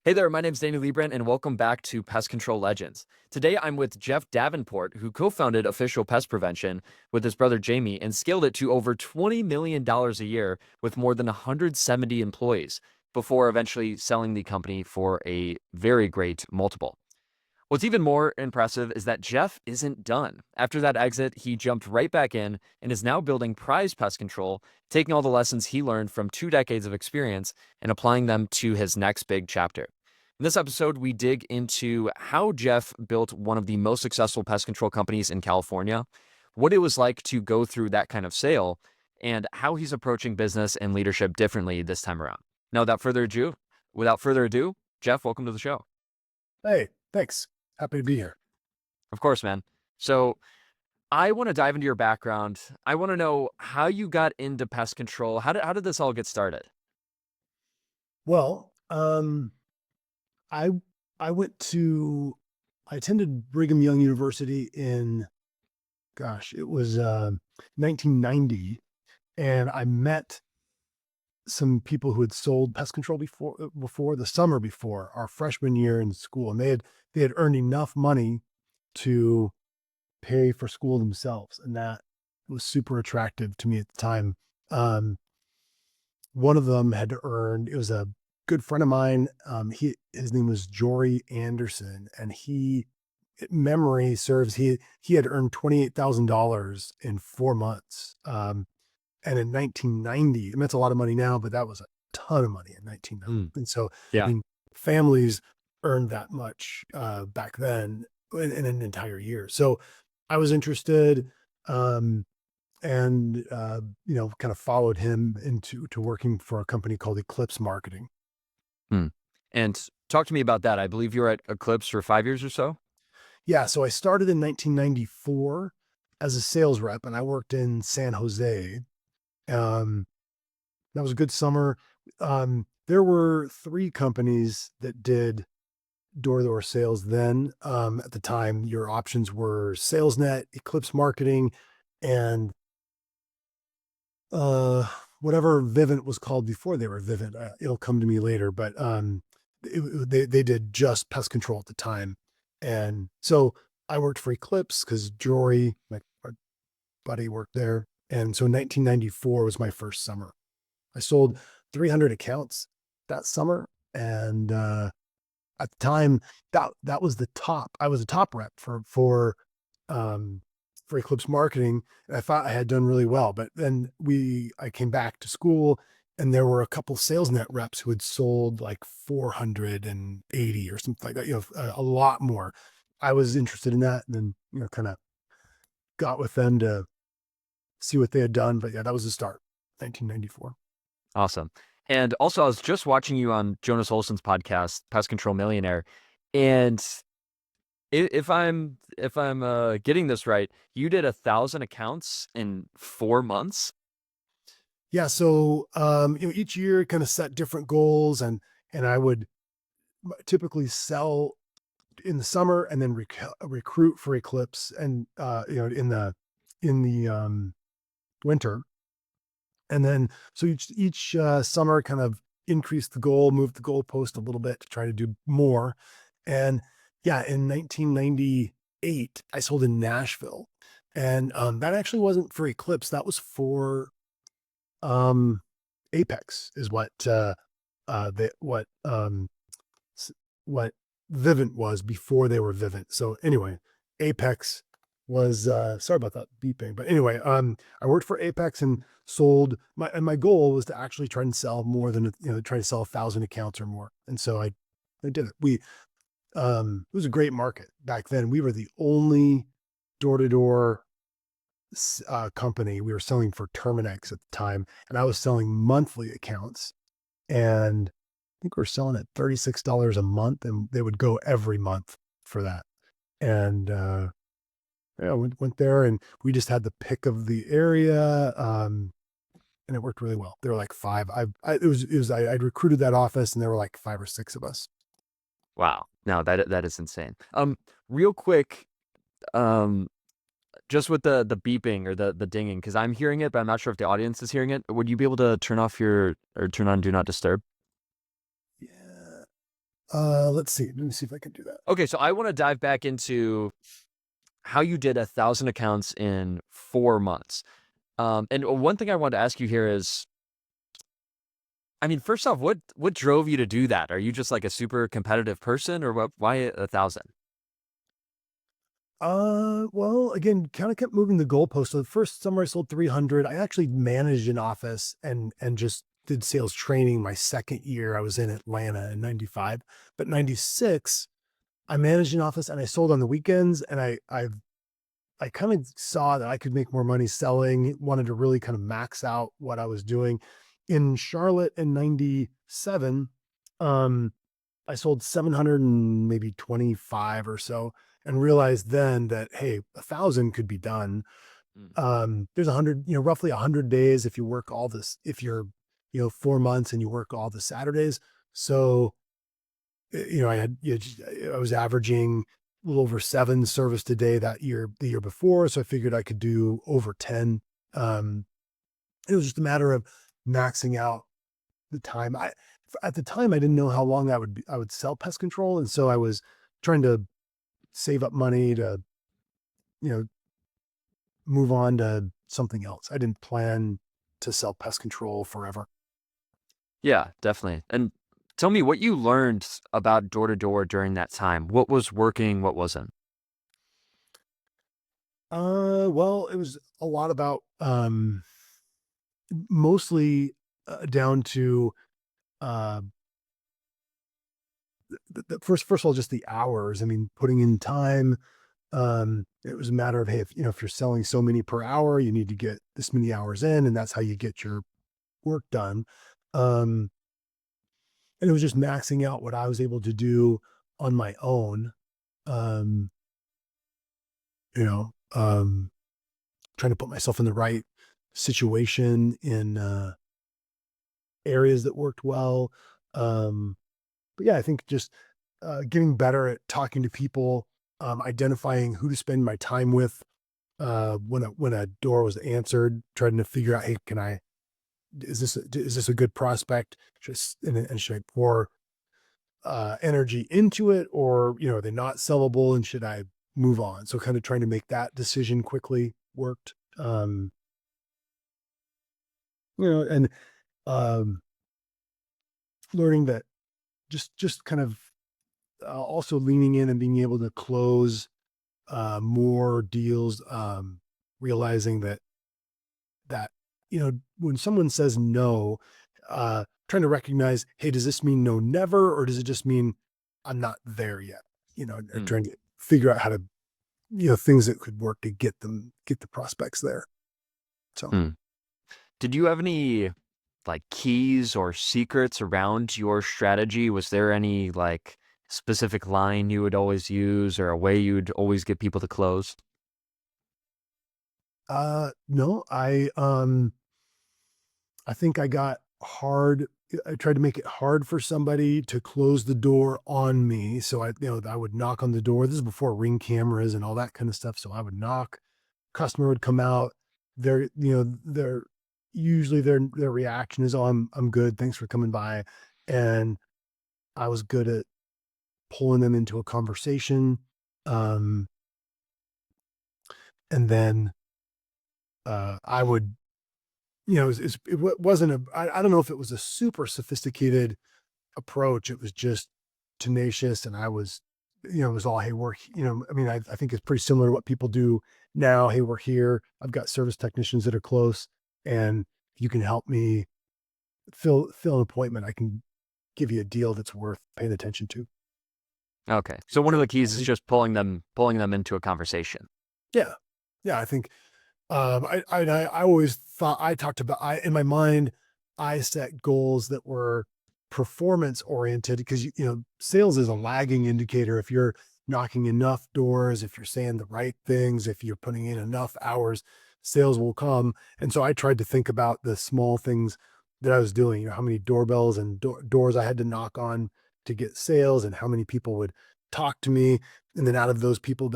Hey there, my name's Danny Leibrandt, and welcome back to Pest Control Legends. Today I'm with Jeff Davenport, who co-founded Official Pest Prevention with his brother Jamie and scaled it to over $20 million a year with more than 170 employees before eventually selling the company for a very great multiple. What's even more impressive is that Jeff isn't done. After that exit, he jumped right back in and is now building Prize Pest Control, taking all the lessons he learned from 2 decades of experience and applying them to his next big chapter. In this episode, we dig into how Jeff built one of the most successful pest control companies in California, what it was like to go through that kind of sale, and how he's approaching business and leadership differently this time around. Now, without further ado, Jeff, welcome to the show. Hey, thanks. Happy to be here. Of course, man. So I want to dive into your background. I want to know how you got into pest control. How did this all get started? Well, I I went to I attended Brigham Young University in it was 1990, and I met some people who had sold pest control before the summer before our freshman year in school, and they had earned enough money to pay for school themselves, and that was super attractive to me at the time. Um, One of them had earned it was a good friend of mine, his name was Jory Anderson, and memory serves, he had earned $28,000 in 4 months, and in 1990, I mean, that's a lot of money now, but that was a ton of money in 1990, Mm, and so, I yeah. mean, families earned that much, back then in an entire year, so I was interested, um and kind of followed him into working for a company called Eclipse Marketing. Mm. And talk to me about that. I believe you were at Eclipse for 5 years or so. Yeah, so I started in 1994 as a sales rep, and I worked in San Jose. Um, that was a good summer. There were 3 companies that did door-to-door sales then. At the time, your options were SalesNet, Eclipse Marketing, and uh, whatever Vivint was called before they were Vivint. It'll come to me later, but they did just pest control at the time, and so I worked for Eclipse because Jory, my buddy, worked there, and so 1994 was my first summer. I sold 300 accounts that summer, and at the time, that was the top. I was a top rep um, for Eclipse Marketing, and I thought I had done really well. But then I came back to school, and there were a couple SalesNet reps who had sold like 480 or something like that. A lot more. I was interested in that, and then kind of got with them to see what they had done. But yeah, that was the start, 1994. Awesome. And also, I was just watching you on Jonas Olson's podcast, Pest Control Millionaire, and if I'm getting this right, you did 1,000 accounts in 4 months. Yeah, so each year kind of set different goals, and I would typically sell in the summer and then recruit for Eclipse, and in the winter, and then so each summer kind of increase the goal, move the goalpost a little bit to try to do more, and yeah, in 1998 I sold in Nashville, and that actually wasn't for Eclipse, that was for um, Apex is s- what Vivint was before they were Vivint. So anyway, Apex was sorry about that beeping, but anyway, I worked for Apex and sold my goal was to actually try and sell more than try to sell 1,000 accounts or more, and so I did it. It was a great market back then. We were the only door to door company. We were selling for Terminex at the time, and I was selling monthly accounts. And I think we are selling at $36 a month, and they would go every month for that. And yeah, went there, and we just had the pick of the area, and it worked really well. There were like 5. I'd recruited that office, and there were like 5 or 6 of us. Wow. No, that is insane. Real quick, um, just with the beeping or the dinging, because I'm hearing it, but I'm not sure if the audience is hearing it. Would you be able to turn off or turn on Do Not Disturb? Yeah. Let's see. Let me see if I can do that. Okay, so I want to dive back into how you did 1,000 accounts in 4 months. And one thing I wanted to ask you here is, I mean, first off, what drove you to do that? Are you just like a super competitive person, or what? Why 1,000? Well, again, kind of kept moving the goalpost. So the first summer I sold 300. I actually managed an office and just did sales training my second year. I was in Atlanta in 95, but 96, I managed an office and I sold on the weekends. And I kind of saw that I could make more money selling, wanted to really kind of max out what I was doing. In Charlotte in 97, um, I sold 700 and maybe 25 or so, and realized then that, hey, 1,000 could be done. Mm. There's 100, roughly 100 days if you work all this, if you're, 4 months and you work all the Saturdays. So, I was averaging a little over 7 service a day the year before. So I figured I could do over 10. Um, it was just a matter of maxing out the time. At the time, I didn't know how long I would sell pest control. And so I was trying to save up money to, you know, move on to something else. I didn't plan to sell pest control forever. Yeah, definitely. And tell me what you learned about door to door during that time. What was working, what wasn't? Well, it was a lot about, mostly down to, uh, first of all, just the hours. I mean, putting in time. It was a matter of, hey, if you're selling so many per hour, you need to get this many hours in, and that's how you get your work done. Um, and it was just maxing out what I was able to do on my own. Um, you know, um, Trying to put myself in the right situation in areas that worked well. Um, but yeah, I think just getting better at talking to people, identifying who to spend my time with. When a door was answered, trying to figure out, hey, is this a good prospect? And should I pour energy into it, or are they not sellable, and should I move on? So kind of trying to make that decision quickly worked. And um, learning that just kind of also leaning in and being able to close more deals, realizing that when someone says no, trying to recognize, hey, does this mean no never, or does it just mean I'm not there yet? Mm, Trying to figure out how to, things that could work to get the prospects there. So mm. Did you have any like keys or secrets around your strategy? Was there any like specific line you would always use or a way you'd always get people to close? no, I think I tried to make it hard for somebody to close the door on me. So I would knock on the door. This is before Ring cameras and all that kind of stuff. So I would knock, customer would come out. They're usually their reaction is, "Oh, I'm good. Thanks for coming by." And I was good at pulling them into a conversation. Um, and then I would, wasn't I don't know if it was a super sophisticated approach. It was just tenacious. And I was, it was all, hey, I mean, I think it's pretty similar to what people do now. Hey, we're here. I've got service technicians that are close, and you can help me fill an appointment. I can give you a deal that's worth paying attention to. Okay. So one of the keys is I just pulling them into a conversation. Yeah. Yeah. I think, I always thought I talked about, in my mind, I set goals that were performance oriented, because, sales is a lagging indicator. If you're knocking enough doors, if you're saying the right things, if you're putting in enough hours, sales will come. And so I tried to think about the small things that I was doing, how many doorbells and doors I had to knock on to get sales, and how many people would talk to me. And then out of those people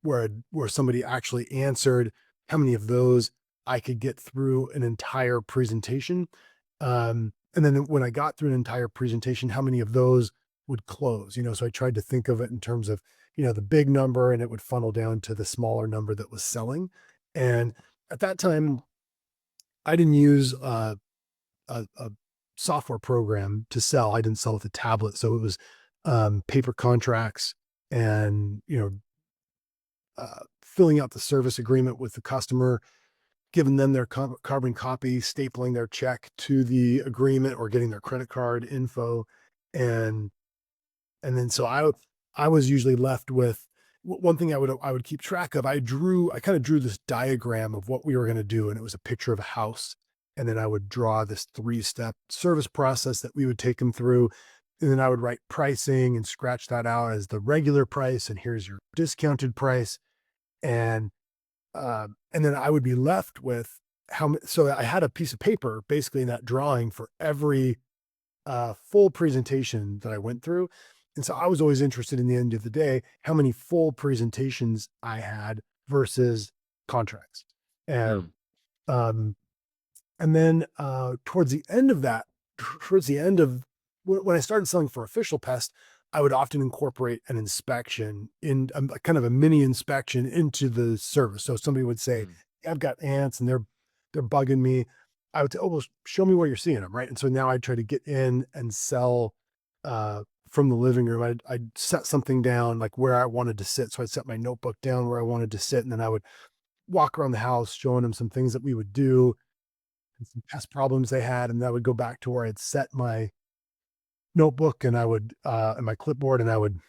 where somebody actually answered, how many of those I could get through an entire presentation. And then when I got through an entire presentation, how many of those would close, so I tried to think of it in terms of, the big number, and it would funnel down to the smaller number that was selling. And at that time, I didn't use a software program to sell. I didn't sell with a tablet. So it was paper contracts and, filling out the service agreement with the customer, giving them their carbon copy, stapling their check to the agreement or getting their credit card info. And, and then so I was usually left with one thing I would keep track of. I kind of drew this diagram of what we were going to do. And it was a picture of a house. And then I would draw this 3-step service process that we would take them through. And then I would write pricing and scratch that out as the regular price. And here's your discounted price. And and then I would be left with so I had a piece of paper basically in that drawing for every full presentation that I went through. And so I was always interested in the end of the day, how many full presentations I had versus contracts. And, Mm. um, and then towards the end of that, towards the end of when I started selling for official pest, I would often incorporate an inspection in kind of a mini inspection into the service. So somebody would say, Mm. "I've got ants and they're bugging me." I would say, "Oh, well, show me where you're seeing them." Right. And so now I try to get in and sell from the living room. I'd set something down like where I wanted to sit. So I'd set my notebook down where I wanted to sit. And then I would walk around the house showing them some things that we would do and some past problems they had. And I would go back to where I'd set my notebook and I would, and my clipboard, and I would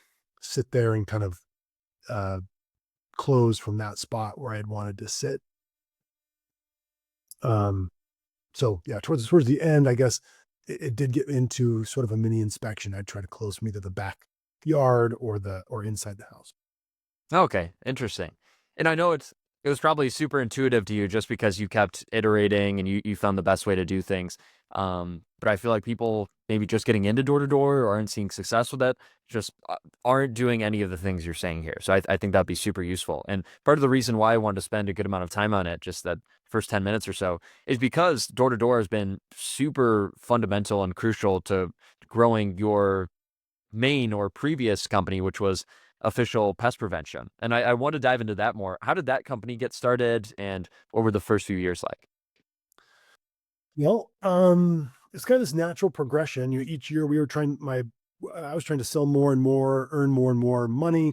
sit there and kind of, uh, close from that spot where I had wanted to sit. Um, so yeah, towards the end, I guess it did get into sort of a mini inspection. I'd try to close from either the backyard or inside the house. Okay, interesting. And I know it was probably super intuitive to you just because you kept iterating and you found the best way to do things. But I feel like people maybe just getting into door to door or aren't seeing success with that just aren't doing any of the things you're saying here. So I think that'd be super useful. And part of the reason why I wanted to spend a good amount of time on it, just that first 10 minutes or so, is because door to door has been super fundamental and crucial to growing your main or previous company, which was Official Pest Prevention. And I want to dive into that more. How did that company get started, and what were the first few years like? Well, it's kind of this natural progression. Each year we were I was trying to sell more and more, earn more and more money.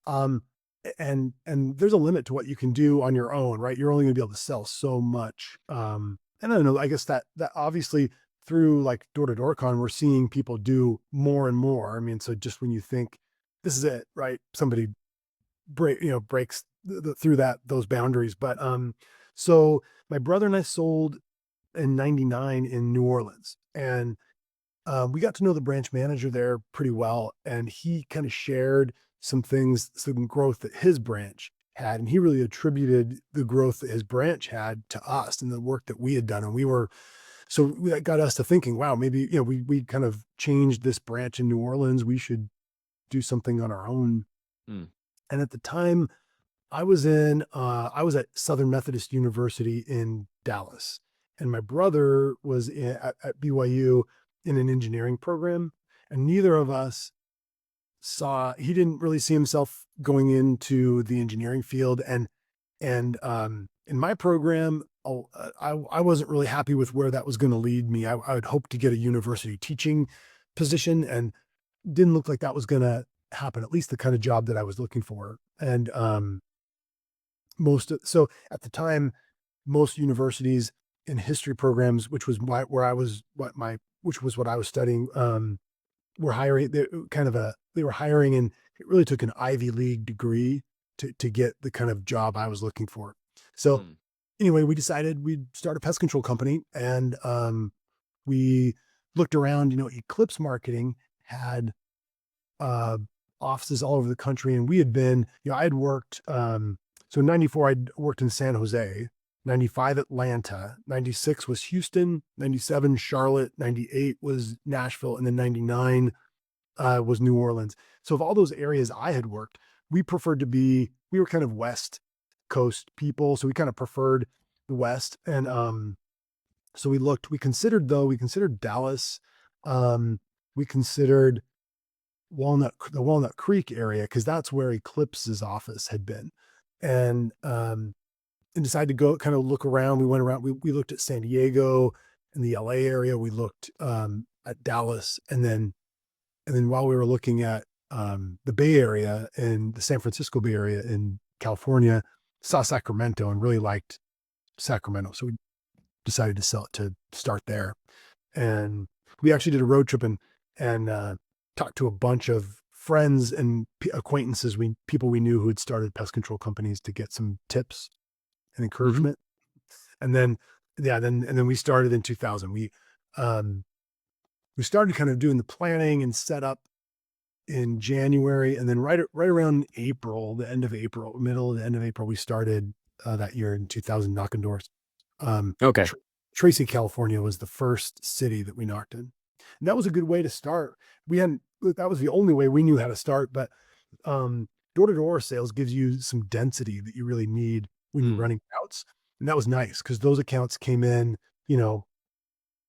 Um, and there's a limit to what you can do on your own, right? You're only gonna be able to sell so much. And I don't know, I guess that obviously through like door to door con, we're seeing people do more and more. I mean, so just when you think this is it, right? Somebody breaks through those boundaries. But so my brother and I sold in 99 in New Orleans. And we got to know the branch manager there pretty well, and he kind of shared some growth that his branch had, and he really attributed the growth that his branch had to us and the work that we had done. And that got us to thinking, wow, maybe, we kind of changed this branch in New Orleans. We should do something on our own. Mm. And at the time, I was at Southern Methodist University in Dallas, and my brother was at BYU in an engineering program, and neither of us he didn't really see himself going into the engineering field. And in my program, I wasn't really happy with where that was going to lead me. I would hope to get a university teaching position, and didn't look like that was going to happen, at least the kind of job that I was looking for. And so at the time, most universities in history programs, which was which was what I was studying, were hiring. They were hiring, and it really took an Ivy League degree to get the kind of job I was looking for. So Mm. anyway, we decided we'd start a pest control company, and we looked around. Eclipse Marketing had uh, offices all over the country. And we had been, I had worked, so in 94, I'd worked in San Jose, 95 Atlanta, 96 was Houston, 97 Charlotte, 98 was Nashville, and then 99 was New Orleans. So of all those areas I had worked, we were kind of West Coast people. So we kind of preferred the West. And so we considered Dallas. Um, we considered the Walnut Creek area, because that's where Eclipse's office had been. And and decided to go kind of look around. We went around, we looked at San Diego and the LA area. We looked at Dallas, and then while we were looking at the Bay Area and the San Francisco Bay Area in California, saw Sacramento and really liked Sacramento. So we decided to start there. And we actually did a road trip and talked to a bunch of friends and acquaintances, people we knew who had started pest control companies, to get some tips and Hmm. encouragement. And then, yeah, then we started in 2000. We started kind of doing the planning and setup in January, and then right around April, the end of April, middle the end of April, we started that year in 2000 knocking doors. Okay. Tr- Tracy, California was the first city that we knocked in. And that was a good way to start. That was the only way we knew how to start, but door-to-door sales gives you some density that you really need when you're Mm. running routes. And that was nice because those accounts came in,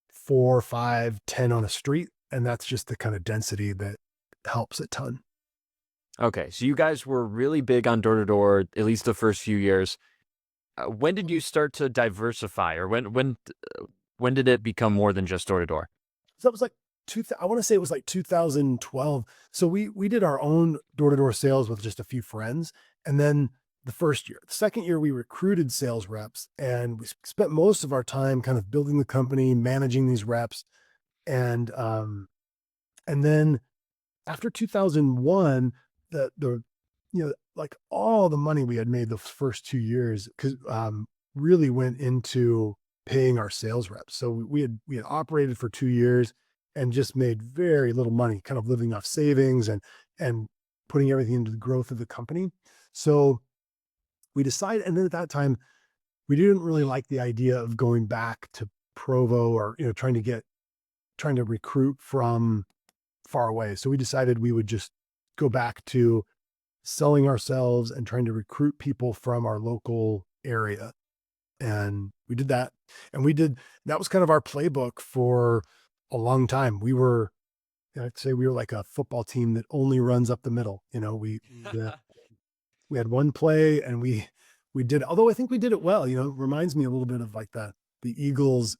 4, 5, 10 on a street. And that's just the kind of density that helps a ton. Okay. So you guys were really big on door to door, at least the first few years. When did you start to diversify, or when did it become more than just door to door? So that was like I want to say it was like 2012. So we did our own door-to-door sales with just a few friends. And then the second year we recruited sales reps, and we spent most of our time kind of building the company, managing these reps. And then after 2001, the like all the money we had made the first 2 years, because really went into paying our sales reps. So we had operated for 2 years and just made very little money, kind of living off savings and putting everything into the growth of the company. So we decided, and then at that time, we didn't really like the idea of going back to Provo, or trying to recruit from far away. So we decided we would just go back to selling ourselves and trying to recruit people from our local area. And we did that. And that was kind of our playbook for a long time. I'd say we were like a football team that only runs up the middle. We had one play, and we did, although I think we did it well. It reminds me a little bit of like the Eagles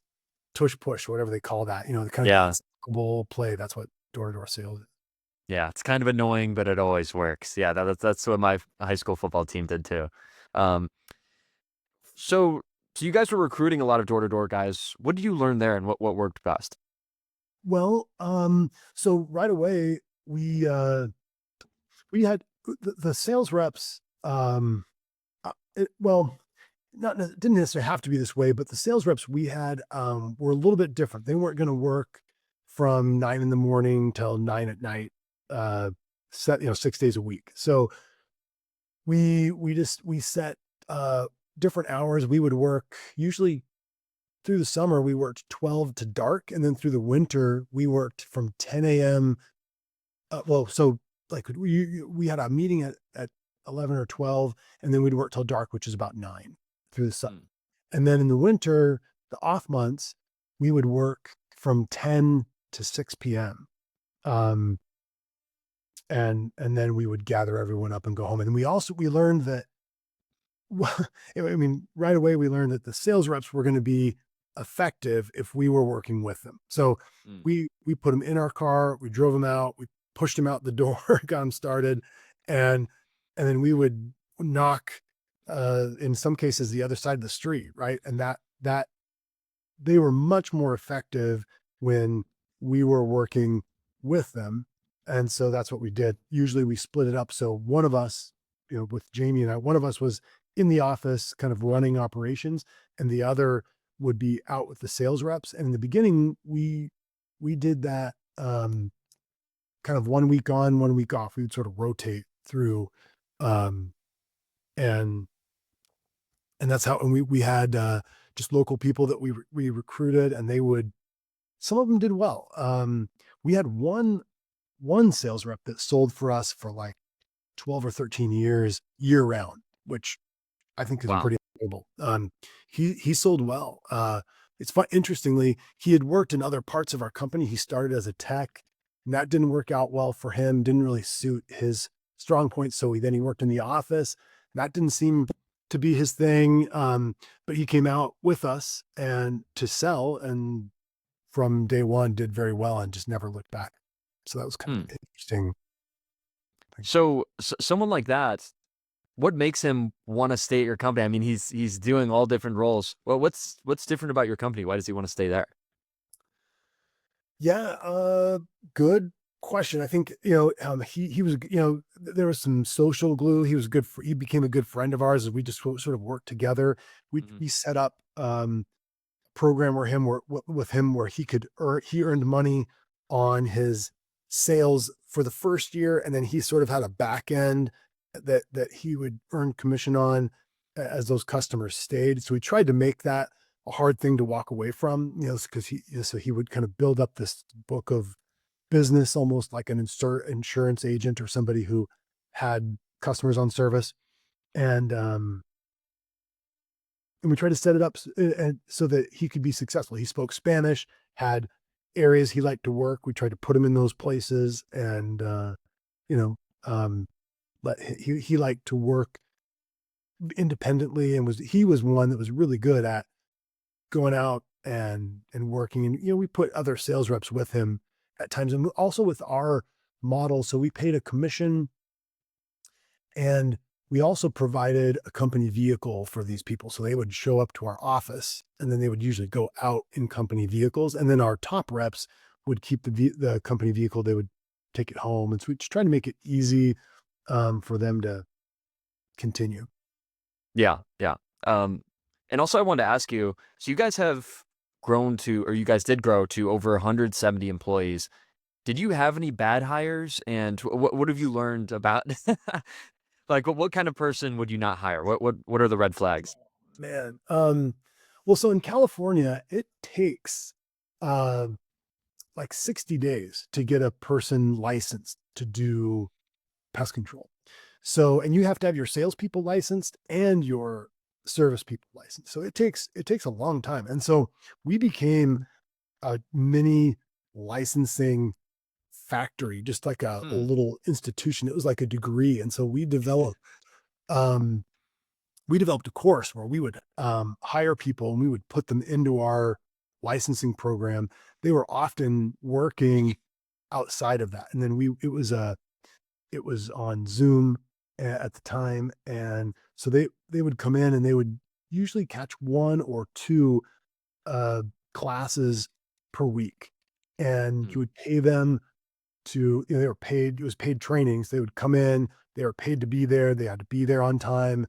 tush push, whatever they call that, the kind Yeah. of play. That's what door-to-door sales is. Yeah, it's kind of annoying, but it always works. Yeah, that's what my high school football team did too. Um, so so you guys were recruiting a lot of door to door guys. What did you learn there, and what worked best? Well, so right away we had the sales reps. Well, it didn't necessarily have to be this way, but the sales reps we had were a little bit different. They weren't going to work from 9 in the morning till 9 at night, set 6 days a week. So we set different hours. We would work usually through the summer. We worked 12 to dark, and then through the winter we worked from 10 a.m. So like we had a meeting at 11 or 12, and then we'd work till dark, which is about 9 through the sun. Mm. And then in the winter, the off months, we would work from 10 to 6 p.m. Um, and then we would gather everyone up and go home. And we learned that, well, I mean, right away we learned that the sales reps were going to be effective if we were working with them. So Mm. we put them in our car, we drove them out, we pushed them out the door, got them started, and then we would knock, in some cases, the other side of the street, right? And that they were much more effective when we were working with them. And so that's what we did. Usually we split it up. So one of us, with Jamie and I, one of us was in the office kind of running operations, and the other would be out with the sales reps. And in the beginning, we did that kind of 1 week on, 1 week off. We would sort of rotate through. Um, and and that's how, and we had just local people that we recruited, and some of them did well. We had one sales rep that sold for us for like 12 or 13 years year round, which I think is Wow. pretty incredible. He sold well. It's fun. Interestingly, he had worked in other parts of our company. He started as a tech, and that didn't work out well for him, didn't really suit his strong points. So he worked in the office. That didn't seem to be his thing. But he came out with us and to sell, and from day one did very well and just never looked back. So that was kind Hmm. of interesting. So, someone like that, what makes him want to stay at your company? I mean, he's doing all different roles. Well, what's different about your company? Why does he want to stay there? Yeah, good question. I think, he was, there was some social glue. He became a good friend of ours as we just sort of worked together. Mhm. We set up program with him where he earned money on his sales for the first year, and then he sort of had a back end that he would earn commission on as those customers stayed. So we tried to make that a hard thing to walk away from, because so he would kind of build up this book of business, almost like an insurance agent or somebody who had customers on service. And um and we tried to set it up and so that he could be successful. He spoke Spanish, had areas he liked to work. We tried to put him in those places, and you know, um, let he liked to work independently, and he was one that was really good at going out and working. And we put other sales reps with him at times, and also with our model. So we paid a commission, and we also provided a company vehicle for these people. So they would show up to our office, and then they would usually go out in company vehicles. And then our top reps would keep the company vehicle. They would take it home. And so we just try to make it easy for them to continue. Yeah, yeah. Um, and also I wanted to ask you, so you guys have grown to, or you guys did grow to over 170 employees. Did you have any bad hires? And what have you learned about, like, what kind of person would you not hire? What are the red flags? Man. Well, so in California, it takes uh, like 60 days to get a person licensed to do pest control. So, and you have to have your salespeople licensed and your service people licensed. So it takes a long time. And so we became a mini licensing factory, just like a Hmm. little institution. It was like a degree. And so um, we developed a course where we would hire people and we would put them into our licensing program. They were often working outside of that. And then it was on Zoom at the time, and so they would come in and they would usually catch one or two uh, classes per week, and Hmm. you would pay them to, they were paid. It was paid trainings. They would come in. They were paid to be there. They had to be there on time.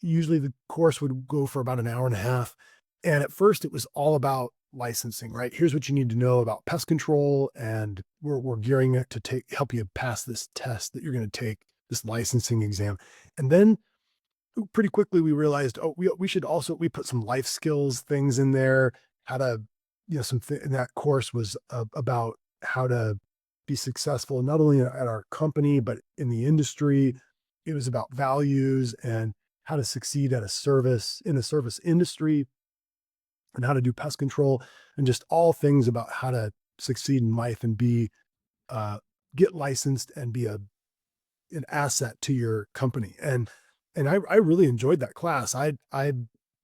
Usually the course would go for about an hour and a half. And at first it was all about licensing, right? Here's what you need to know about pest control. And we're gearing it to help you pass this test that you're going to take, this licensing exam. And then pretty quickly we realized, oh, we should also, we put some life skills things in there, how to, and that course was about how to be successful, not only at our company, but in the industry. It was about values and how to succeed at in a service industry, and how to do pest control, and just all things about how to succeed in life and uh, get licensed and be an asset to your company. And I really enjoyed that class. I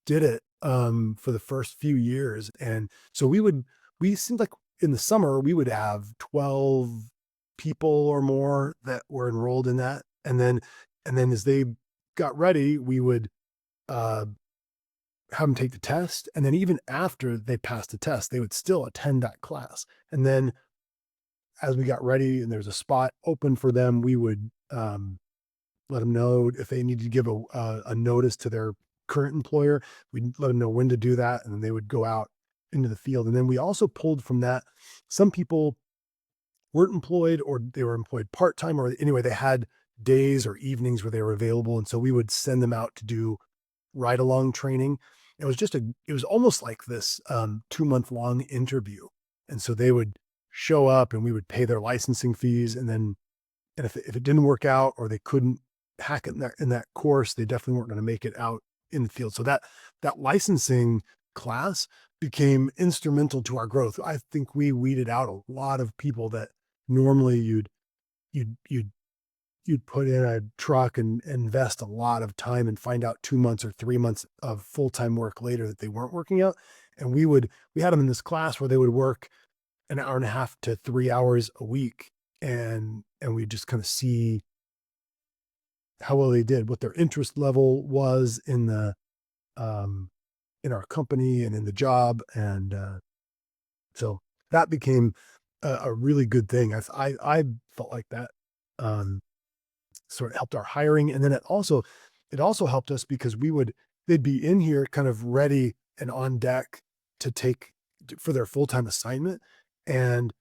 did it for the first few years. And so we seemed like in the summer we would have 12 people or more that were enrolled in that. And then as they got ready, we would uh have them take the test. And then even after they passed the test, they would still attend that class. And then as we got ready and there's a spot open for them, we would let them know if they needed to give a notice to their current employer. We'd let them know when to do that, and then they would go out into the field. And then we also pulled from that. Some people weren't employed, or they were employed part time, or anyway, they had days or evenings where they were available, and so we would send them out to do ride along training. It was almost like this 2 month long interview, and so they would show up, and we would pay their licensing fees, and if it didn't work out or they couldn't hack it in that course, they definitely weren't going to make it out in the field. So that licensing class became instrumental to our growth. I think we weeded out a lot of people that normally you'd you'd you'd put in a truck and invest a lot of time and find out 2 months or 3 months of full-time work later that they weren't working out. And we had them in this class where they would work an hour and a half to 3 hours a week, and we just kind of see how well they did, what their interest level was um in our company and in the job. And so that became a really good thing. I felt like that um sort of helped our hiring. And then it also helped us because they'd be in here kind of ready and on deck to take for their full-time assignment. And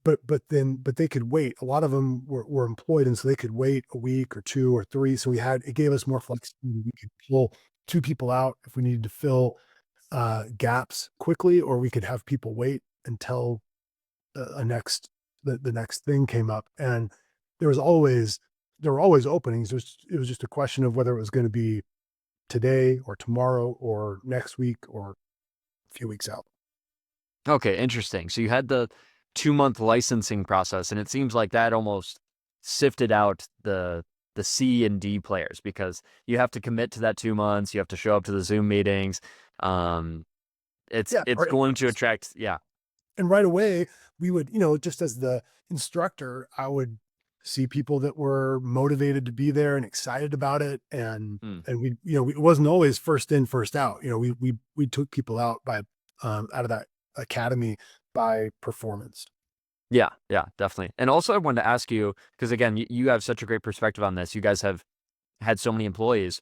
but they could wait. A lot of them were employed, and so they could wait a week or 2 or 3. So it gave us more flexibility. We could pull 2 people out if we needed to fill gaps quickly, or we could have people wait until the next thing came up. And there was always there were always openings. It was just a question of whether it was going to be today or tomorrow or next week or a few weeks out. Okay, interesting. So you had the 2-month licensing process, and it seems like that almost sifted out the C and D players because you have to commit to that 2 months. You have to show up to the Zoom meetings. Um, it's Yeah, it's right. going to attract, yeah. And right away, we would, just as the instructor, I would see people that were motivated to be there and excited about it. Hmm. And it wasn't always first in, first out. We took people out out of that academy by performance. Yeah, yeah, definitely. And also, I wanted to ask you because again, you have such a great perspective on this. You guys have had so many employees.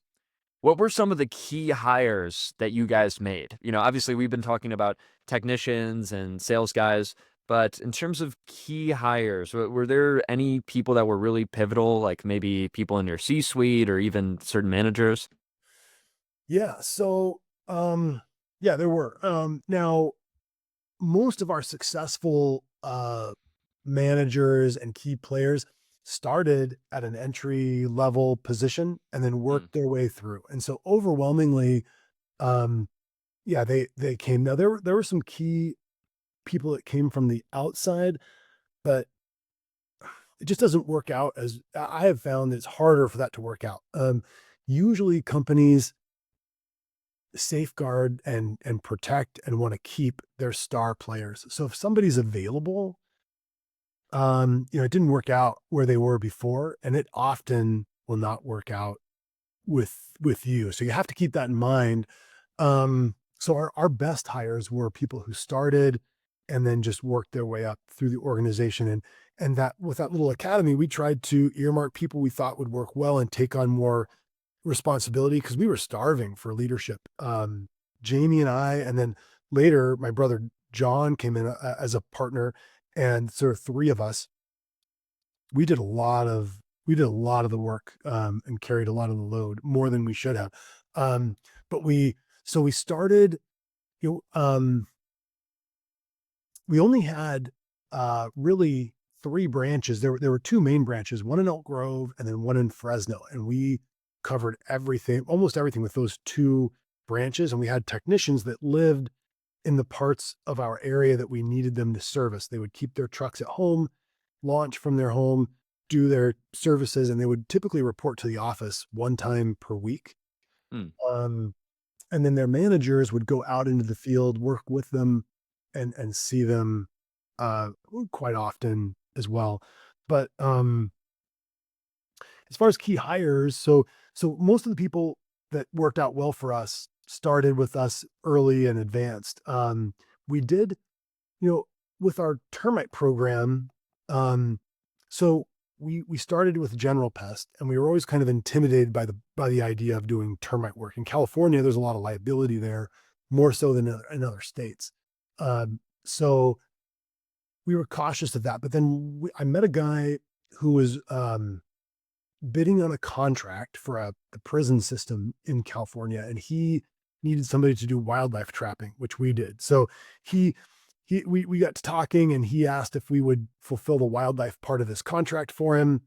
What were some of the key hires that you guys made? Obviously, we've been talking about technicians and sales guys, but in terms of key hires, were there any people that were really pivotal, like maybe people in your C-suite or even certain managers? Yeah. So, yeah, there were. Now, most of our successful managers and key players started at an entry level position and then Hmm. worked their way through. And so overwhelmingly, um, yeah, they came. Now there were some key people that came from the outside, but it just doesn't work out as I have found that it's harder for that to work out. Usually companies safeguard and protect and want to keep their star players. So if somebody's available, it didn't work out where they were before, and it often will not work out with you. So you have to keep that in mind. So our best hires were people who started and then just worked their way up through the organization. And that with that little academy, we tried to earmark people we thought would work well and take on more responsibility because we were starving for leadership. Jamie and I, and then later my brother John came in as a partner, and sort of 3 of us, we did a lot of the work, and carried a lot of the load more than we should have. Um, but we started, you know, um, we only had really 3 branches. There were 2 main branches, one in Elk Grove and then one in Fresno. And we covered everything, almost everything with those 2 branches. And we had technicians that lived in the parts of our area that we needed them to service. They would keep their trucks at home, launch from their home, do their services, and they would typically report to the office 1 time per week. Hmm. Um, and then their managers would go out into the field, work with them and see them uh quite often as well. But as far as key hires, so most of the people that worked out well for us started with us early and advanced. We did, you know, with our termite program, um, so we started with general pest, and we were always kind of intimidated by the idea of doing termite work. In California, there's a lot of liability there, more so than in other states. So we were cautious of that. But then I met a guy who was bidding on a contract for the prison system in California, and he needed somebody to do wildlife trapping, which we did. So he we got to talking, and he asked if we would fulfill the wildlife part of this contract for him.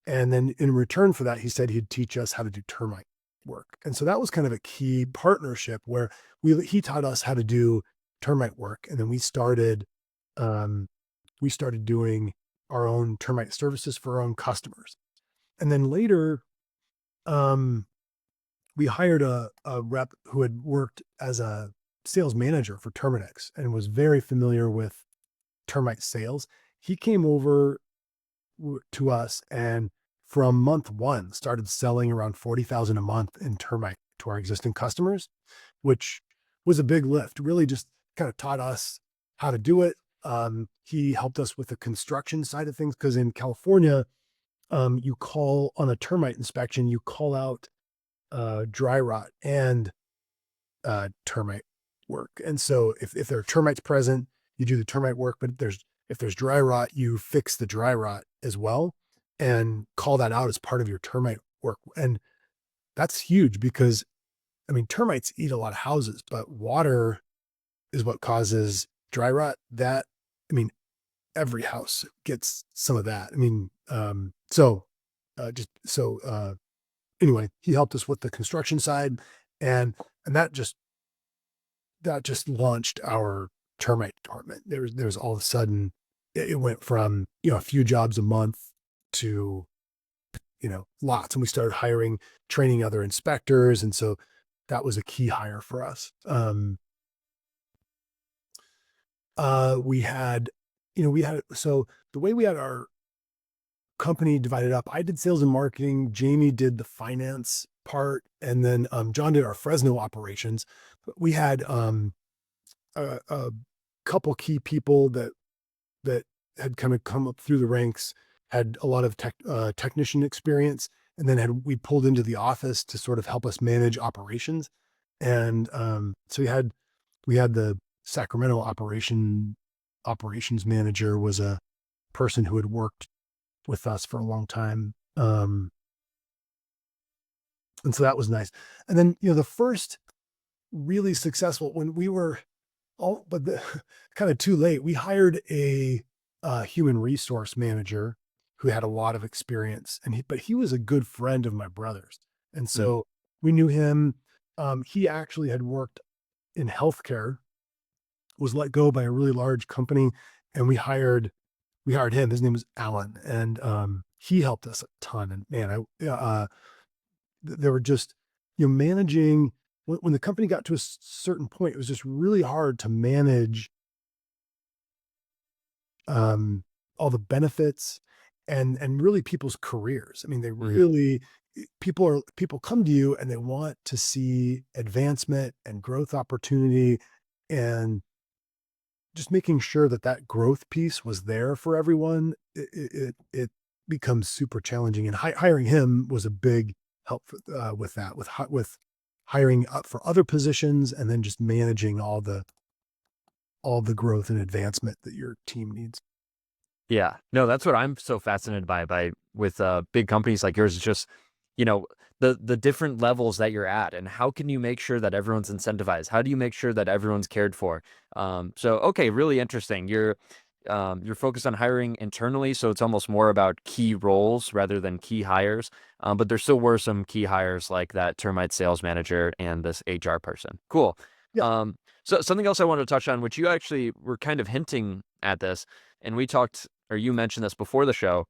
And then in return for that, he said he'd teach us how to do termite work. And so that was kind of a key partnership where he taught us how to do termite work. And then um, we started doing our own termite services for our own customers. And then later, um, we hired a rep who had worked as a sales manager for Terminix and was very familiar with termite sales. He came over to us and from month one started selling around 40,000 a month in termite to our existing customers, which was a big lift. Really just kind of taught us how to do it. He helped us with the construction side of things because in California, you call on a termite inspection, you call out dry rot and termite work. And so if there are termites present, you do the termite work, but if there's dry rot, you fix the dry rot as well and call that out as part of your termite work. And that's huge because I mean, termites eat a lot of houses, but water is what causes dry rot. That, I mean, every house gets some of that. I mean, anyway, he helped us with the construction side and that just launched our termite department. There was all of a sudden, it went from, a few jobs a month to, lots. And we started training other inspectors. And so that was a key hire for us. So the way we had our company divided up, I did sales and marketing, Jamie did the finance part, and then John did our Fresno operations. We had a couple key people that had kind of come up through the ranks, had a lot of technician experience, and then we pulled into the office to sort of help us manage operations. And so we had the Sacramento operations manager was a person who had worked with us for a long time. And so that was nice. And then, the first really successful when we were kind of too late, we hired a human resource manager who had a lot of experience but he was a good friend of my brother's. And Mm. so we knew him. He actually had worked in healthcare, was let go by a really large company, and we hired him. His name was Alan, and he helped us a ton. And man, there were just managing when the company got to a certain point, it was just really hard to manage all the benefits and really people's careers. I mean, they Mhm. really people come to you and they want to see advancement and growth opportunity and just making sure that growth piece was there for everyone. It becomes super challenging, and hiring him was a big help with that, with hiring up for other positions and then just managing all the growth and advancement that your team needs. Yeah. No, that's what I'm so fascinated by with big companies like yours. It's just, you know, the different levels that you're at and how can you make sure that everyone's incentivized? How do you make sure that everyone's cared for? So okay, really interesting. You're focused on hiring internally, so it's almost more about key roles rather than key hires. But there still were some key hires like that termite sales manager and this HR person. Cool. Yeah. So something else I wanted to touch on, which you actually were kind of hinting at this, and we talked, or you mentioned this before the show,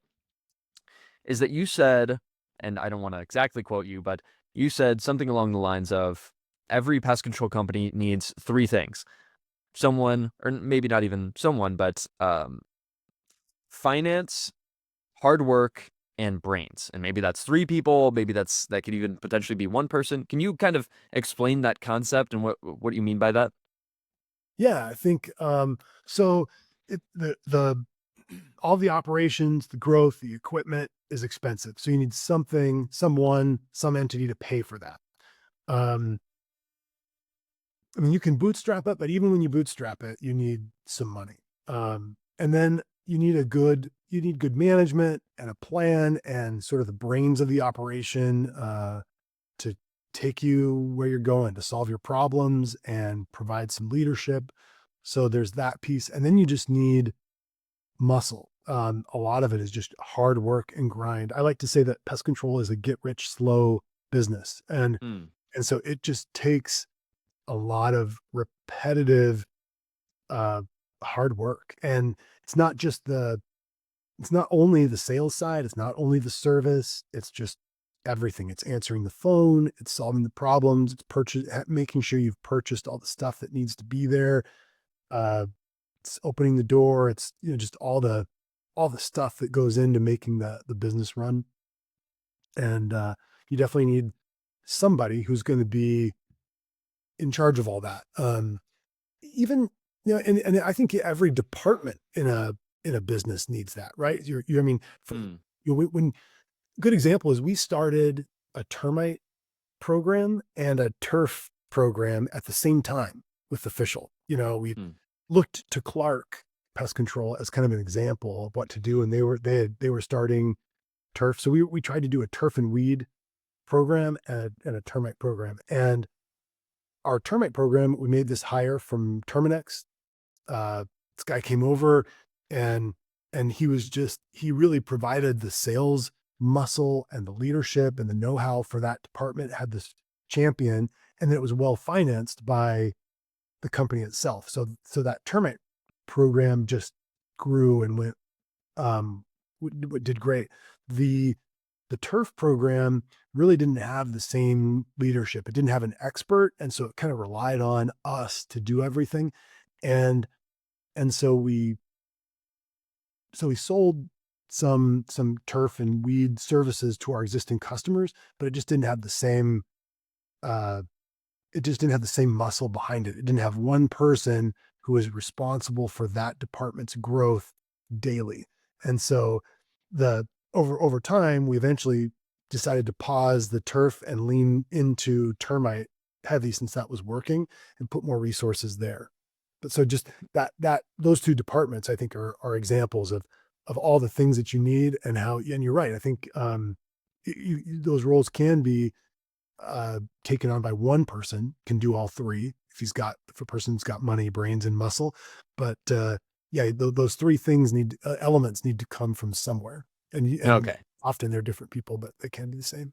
is that you said, and I don't want to exactly quote you, but you said something along the lines of every pest control company needs three things. Someone, or maybe not even someone, but finance, hard work, and brains. And maybe that's three people, maybe that could even potentially be one person. Can you kind of explain that concept and what you mean by that? Yeah, I think so the all the operations, the growth, the equipment is expensive. So you need some entity to pay for that. Um, I mean, you can bootstrap it, but even when you bootstrap it, you need some money. And then you need good management and a plan and sort of the brains of the operation to take you where you're going, to solve your problems and provide some leadership. So there's that piece. And then you just need muscle. A lot of it is just hard work and grind. I like to say that pest control is a get rich slow business. Hmm. And so it just takes a lot of repetitive uh hard work. And it's not just it's not only the sales side, it's not only the service, it's just everything. It's answering the phone, it's solving the problems, making sure you've purchased all the stuff that needs to be there. Uh, it's opening the door. It's, just all the stuff that goes into making the business run. And you definitely need somebody who's going to be in charge of all that. Even, and I think every department in a business needs that, right? I mean, Mm, when good example is we started a termite program and a turf program at the same time with official. We mm, looked to Clark Pest Control as kind of an example of what to do, and they were starting turf. So we tried to do a turf and weed program and a termite program. And our termite program, we made this hire from Terminex. This guy came over and he really provided the sales muscle and the leadership and the know-how for that department, had this champion, and then it was well financed by the company itself. So that termite program just grew and went, did great. The the turf program really didn't have the same leadership. It didn't have an expert, and so it kind of relied on us to do everything. And and so we sold some turf and weed services to our existing customers, but uh it just didn't have the same muscle behind it. It didn't have one person who was responsible for that department's growth daily. And so the over time, we eventually decided to pause the turf and lean into termite heavy, since that was working, and put more resources there. But so just that those two departments, I think, are examples of all the things that you need, and how, and you're right. I think those roles can be taken on by one person, can do all three if a person's got money, brains, and muscle. But yeah, those three things elements need to come from somewhere, and okay. often they're different people, but they can be the same.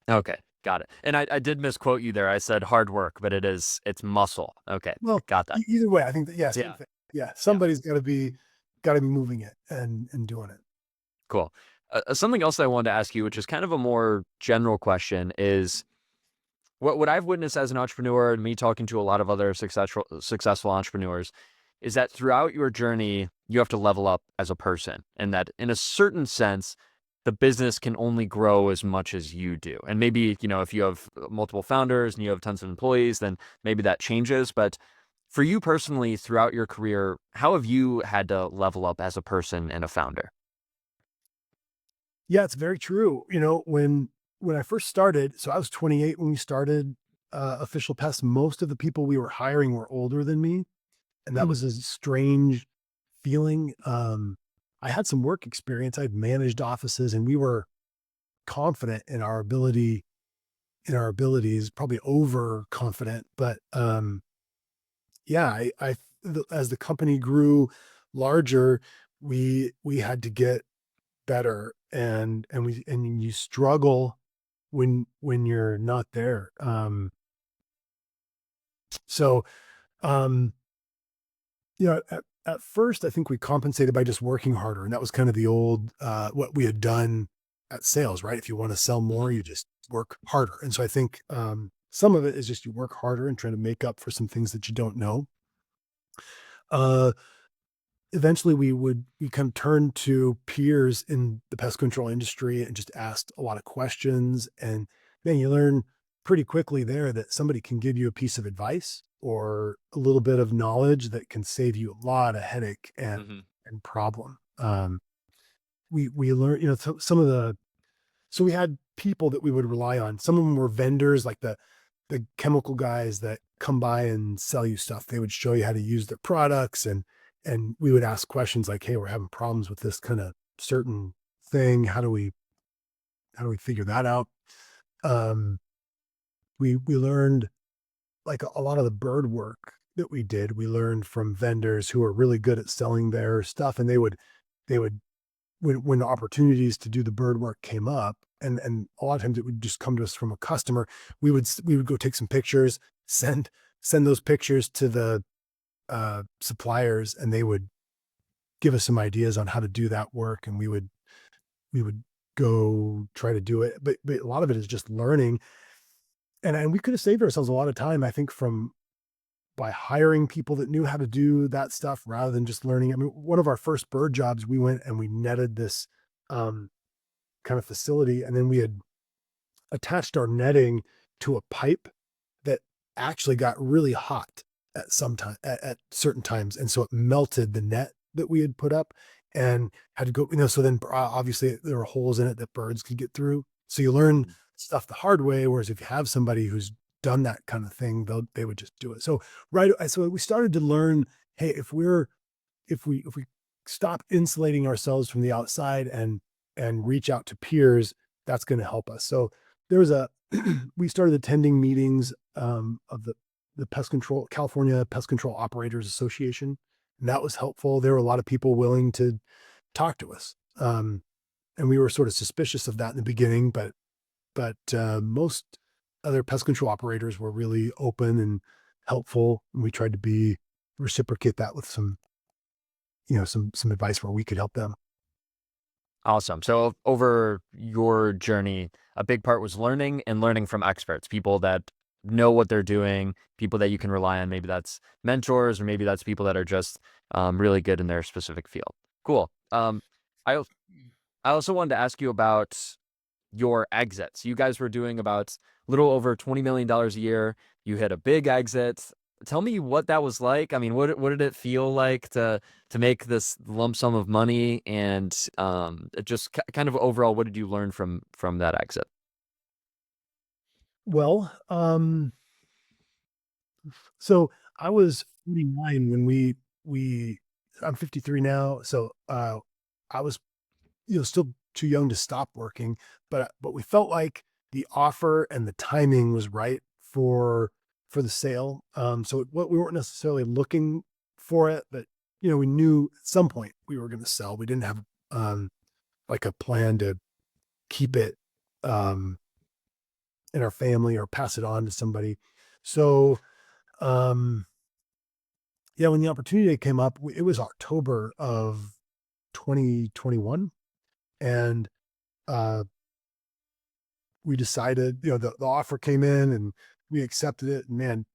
Okay. Got it. And I did misquote you there. I said hard work, but it's muscle. Okay. Well, Got that. either way, I think that, yeah, same Yeah. thing. Yeah, Yeah. somebody's got to be moving it and doing it. Cool. Something else I wanted to ask you, which is kind of a more general question, is what I've witnessed as an entrepreneur and me talking to a lot of other successful entrepreneurs is that throughout your journey, you have to level up as a person, and that in a certain sense, the business can only grow as much as you do. And maybe, if you have multiple founders and you have tons of employees, then maybe that changes. But for you personally, throughout your career, how have you had to level up as a person and a founder? Yeah, it's very true. When I first started, so I was 28 when we started Official Pest. Most of the people we were hiring were older than me, and that Mm, was a strange feeling. I had some work experience. I'd managed offices, and we were confident in our abilities, probably overconfident. But yeah, as the company grew larger, we had to get better, and you struggle when you're not there. So um at first, I think we compensated by just working harder, and that was kind of the old what we had done at sales, right? If you want to sell more, mhm. you just work harder. And so I think some of it is just you work harder and try to make up for some things that you don't know. Uh, Eventually, we kind of turned to peers in the pest control industry and just asked a lot of questions. And then you learn pretty quickly there that somebody can give you a piece of advice or a little bit of knowledge that can save you a lot of headache Mhm. and problem. We learned, some of the so we had people that we would rely on. Some of them were vendors, like the chemical guys that come by and sell you stuff. They would show you how to use their products, and we would ask questions like, "Hey, we're having problems with this kind of certain thing. How do we figure that out?" Um, we learned, like, a lot of the bird work that we did. We learned from vendors who are really good at selling their stuff, and they would when the opportunities to do the bird work came up, and a lot of times it would just come to us from a customer, we would go take some pictures, send those pictures to the suppliers, and give us some ideas on how to do that work, and we would go try to do it. But a lot of it is just learning, and we could have saved ourselves a lot of time, I think, from by hiring people that knew how to do that stuff rather than just learning. I mean, one of our first bird jobs, we went and we netted this um, kind of facility, and then we had attached our netting to a pipe that actually got really hot at some time at certain times, and so it melted the net that we had put up and had to go. So then obviously there were holes in it that birds could get through. So you learn Mm. stuff the hard way. Whereas if you have somebody who's done that kind of thing, they would just do it. So so we started to learn. Hey, if we stop insulating ourselves from the outside and reach out to peers, that's going to help us. So there was a we started attending meetings of the pest control California Pest Control Operators Association, and that was helpful. There were a lot of people willing to talk to us, and we were sort of suspicious of that in the beginning, but most other pest control operators were really open and helpful, and we tried to be reciprocate that with some some advice where we could help them. Awesome. So over your journey, a big part was learning and learning from experts, people that know what they're doing, people that you can rely on. Maybe that's mentors, or maybe that's people that are just really good in their specific field. Cool. I al- I also wanted to ask you about your exits. You guys were doing about a little over $20 million a year. You hit a big exit. Tell me what that was like. I mean, what did it feel like to make this lump sum of money, and just kind of overall, what did you learn from that exit? Well, so I was 49 when we I'm 53 now, so I was still too young to stop working, but we felt like the offer and the timing was right for the sale. So what we weren't necessarily looking for it, but we knew at some point we were going to sell. We didn't have um like a plan to keep it um in our family or pass it on to somebody. So um yeah, when the opportunity came up, it was October of 2021, and uh we decided, the offer came in and we accepted it. And man,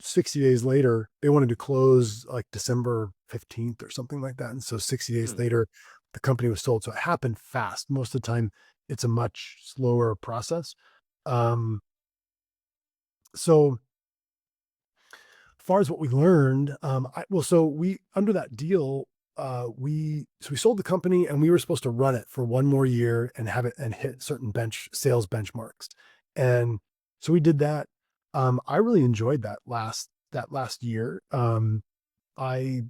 60 days later, they wanted to close like December 15th or something like that. And so 60 days Hmm. later, the company was sold. So it happened fast. Most of the time, it's a much slower process. Um, so as far as what we learned, so we, under that deal, we sold the company and we were supposed to run it for one more year and have it and hit certain sales benchmarks. And so we did that. I really enjoyed that last year. I,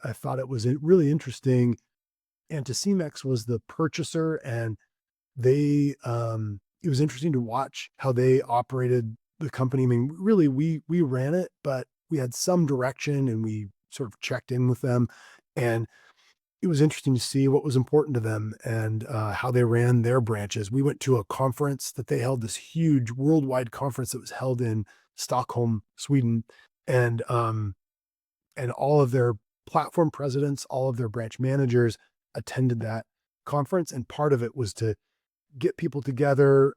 I thought it was really interesting. Anticimex was the purchaser, and it was interesting to watch how they operated the company. I mean, really, we ran it, but we had some direction, and we sort of checked in with them, and it was interesting to see what was important to them and how they ran their branches. We went to a conference that they held, this huge worldwide conference that was held in Stockholm, Sweden, and all of their platform presidents, all of their branch managers attended that conference, and part of it was to get people together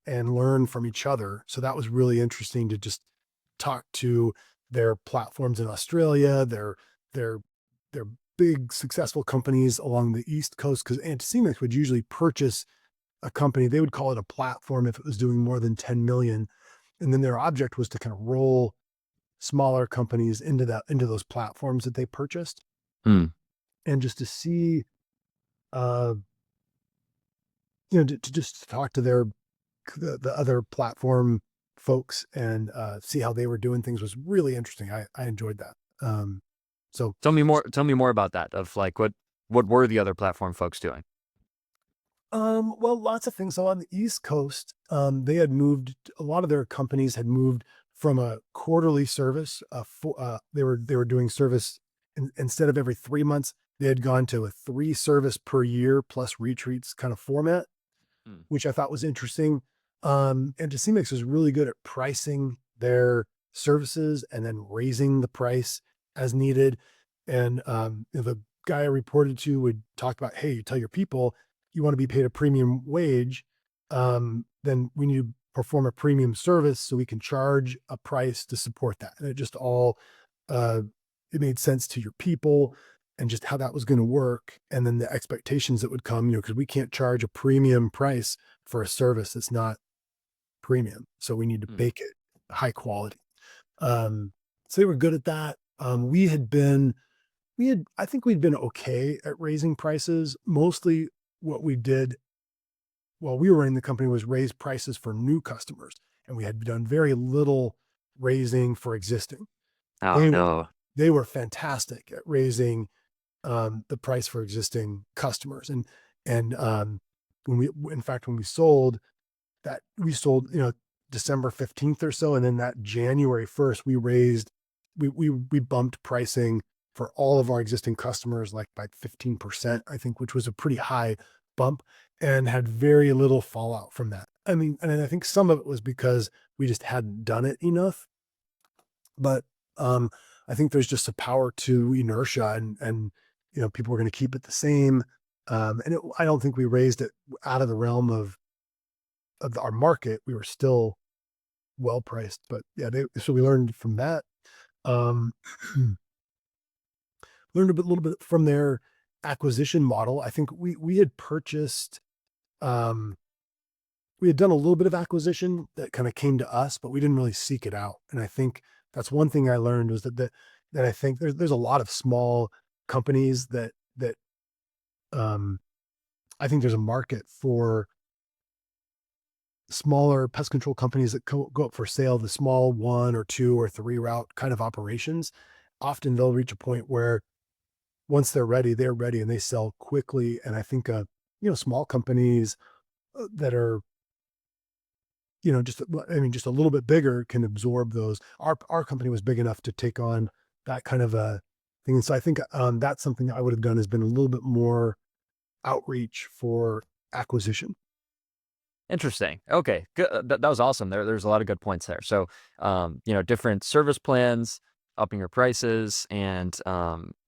and learn from each other. So that was really interesting to just talk to their platforms in Australia, their their big successful companies along the East Coast, because Anticimex would usually purchase a company. They would call it a platform if it was doing more than 10 million. And then their object was to kind of roll smaller companies into those platforms that they purchased. Hmm. And just to see uh to just talk to the other platform folks and see how they were doing things was really interesting. I enjoyed that. So, Tell me more. Tell me more about that. Of like what were the other platform folks doing? well, lots of things. So on the East Coast, they had moved. A lot of their companies had moved from a quarterly service. They were doing service instead of every 3 months. They had gone to a 3 service per year plus retreats kind of format, Hmm. which I thought was interesting. And Decimix was really good at pricing their services and then raising the price as needed. And the guy I reported to would talk about, hey, you tell your people you want to be paid a premium wage, then we need to perform a premium service so we can charge a price to support that. And it just all uh, it made sense to your people and just how that was going to work, and then the expectations that would come, because we can't charge a premium price for a service that's not premium, so we need to Mm. make it high quality. So they were good at that. I think we'd been okay at raising prices. Mostly what we did while we were in the company was raise prices for new customers, and we had done very little raising for existing. Oh, They were no. they were fantastic at raising the price for existing customers. And in fact, when we sold, December 15th or so. And then that January 1st, we bumped pricing for all of our existing customers, like by 15%, I think, which was a pretty high bump, and had very little fallout from that. I mean, and I think some of it was because we just hadn't done it enough, but I think there's just a power to inertia, and people were going to keep it the same. I don't think we raised it out of the realm of our market. We were still well priced, but yeah, so we learned from that. Um, learned a little bit from their acquisition model. I think we had purchased, um, we had done a little bit of acquisition that kind of came to us, but we didn't really seek it out. And I think that's one thing I learned was that I think there's a lot of small companies that um, I think there's a market for smaller pest control companies that go up for sale, the small 1 or 2 or 3 route kind of operations. Often they'll reach a point where once they're ready and they sell quickly. And I think, small companies that are, just a little bit bigger can absorb those. Our company was big enough to take on that kind of a thing. And so I think that's something that I would have done, has been a little bit more outreach for acquisition. Interesting. Okay, good. That was awesome. There's a lot of good points there. So, different service plans, upping your prices, and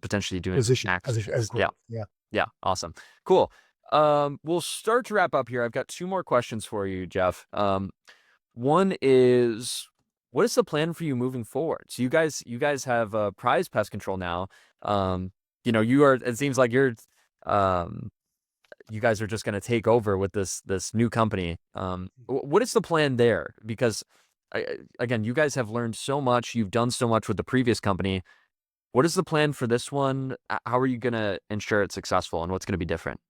potentially doing Acquisition as acquisitions. Yeah, growth. Yeah. yeah, awesome, cool. We'll start to wrap up here. I've got two more questions for you, Jeff. One is, what is the plan for you moving forward? So you guys have Prize Pest Control now. You are. It seems like um, you guys are just going to take over with this new company. What is the plan there? Because again, you guys have learned so much. You've done so much with the previous company. What is the plan for this one? How are you going to ensure it's successful, and what's going to be different?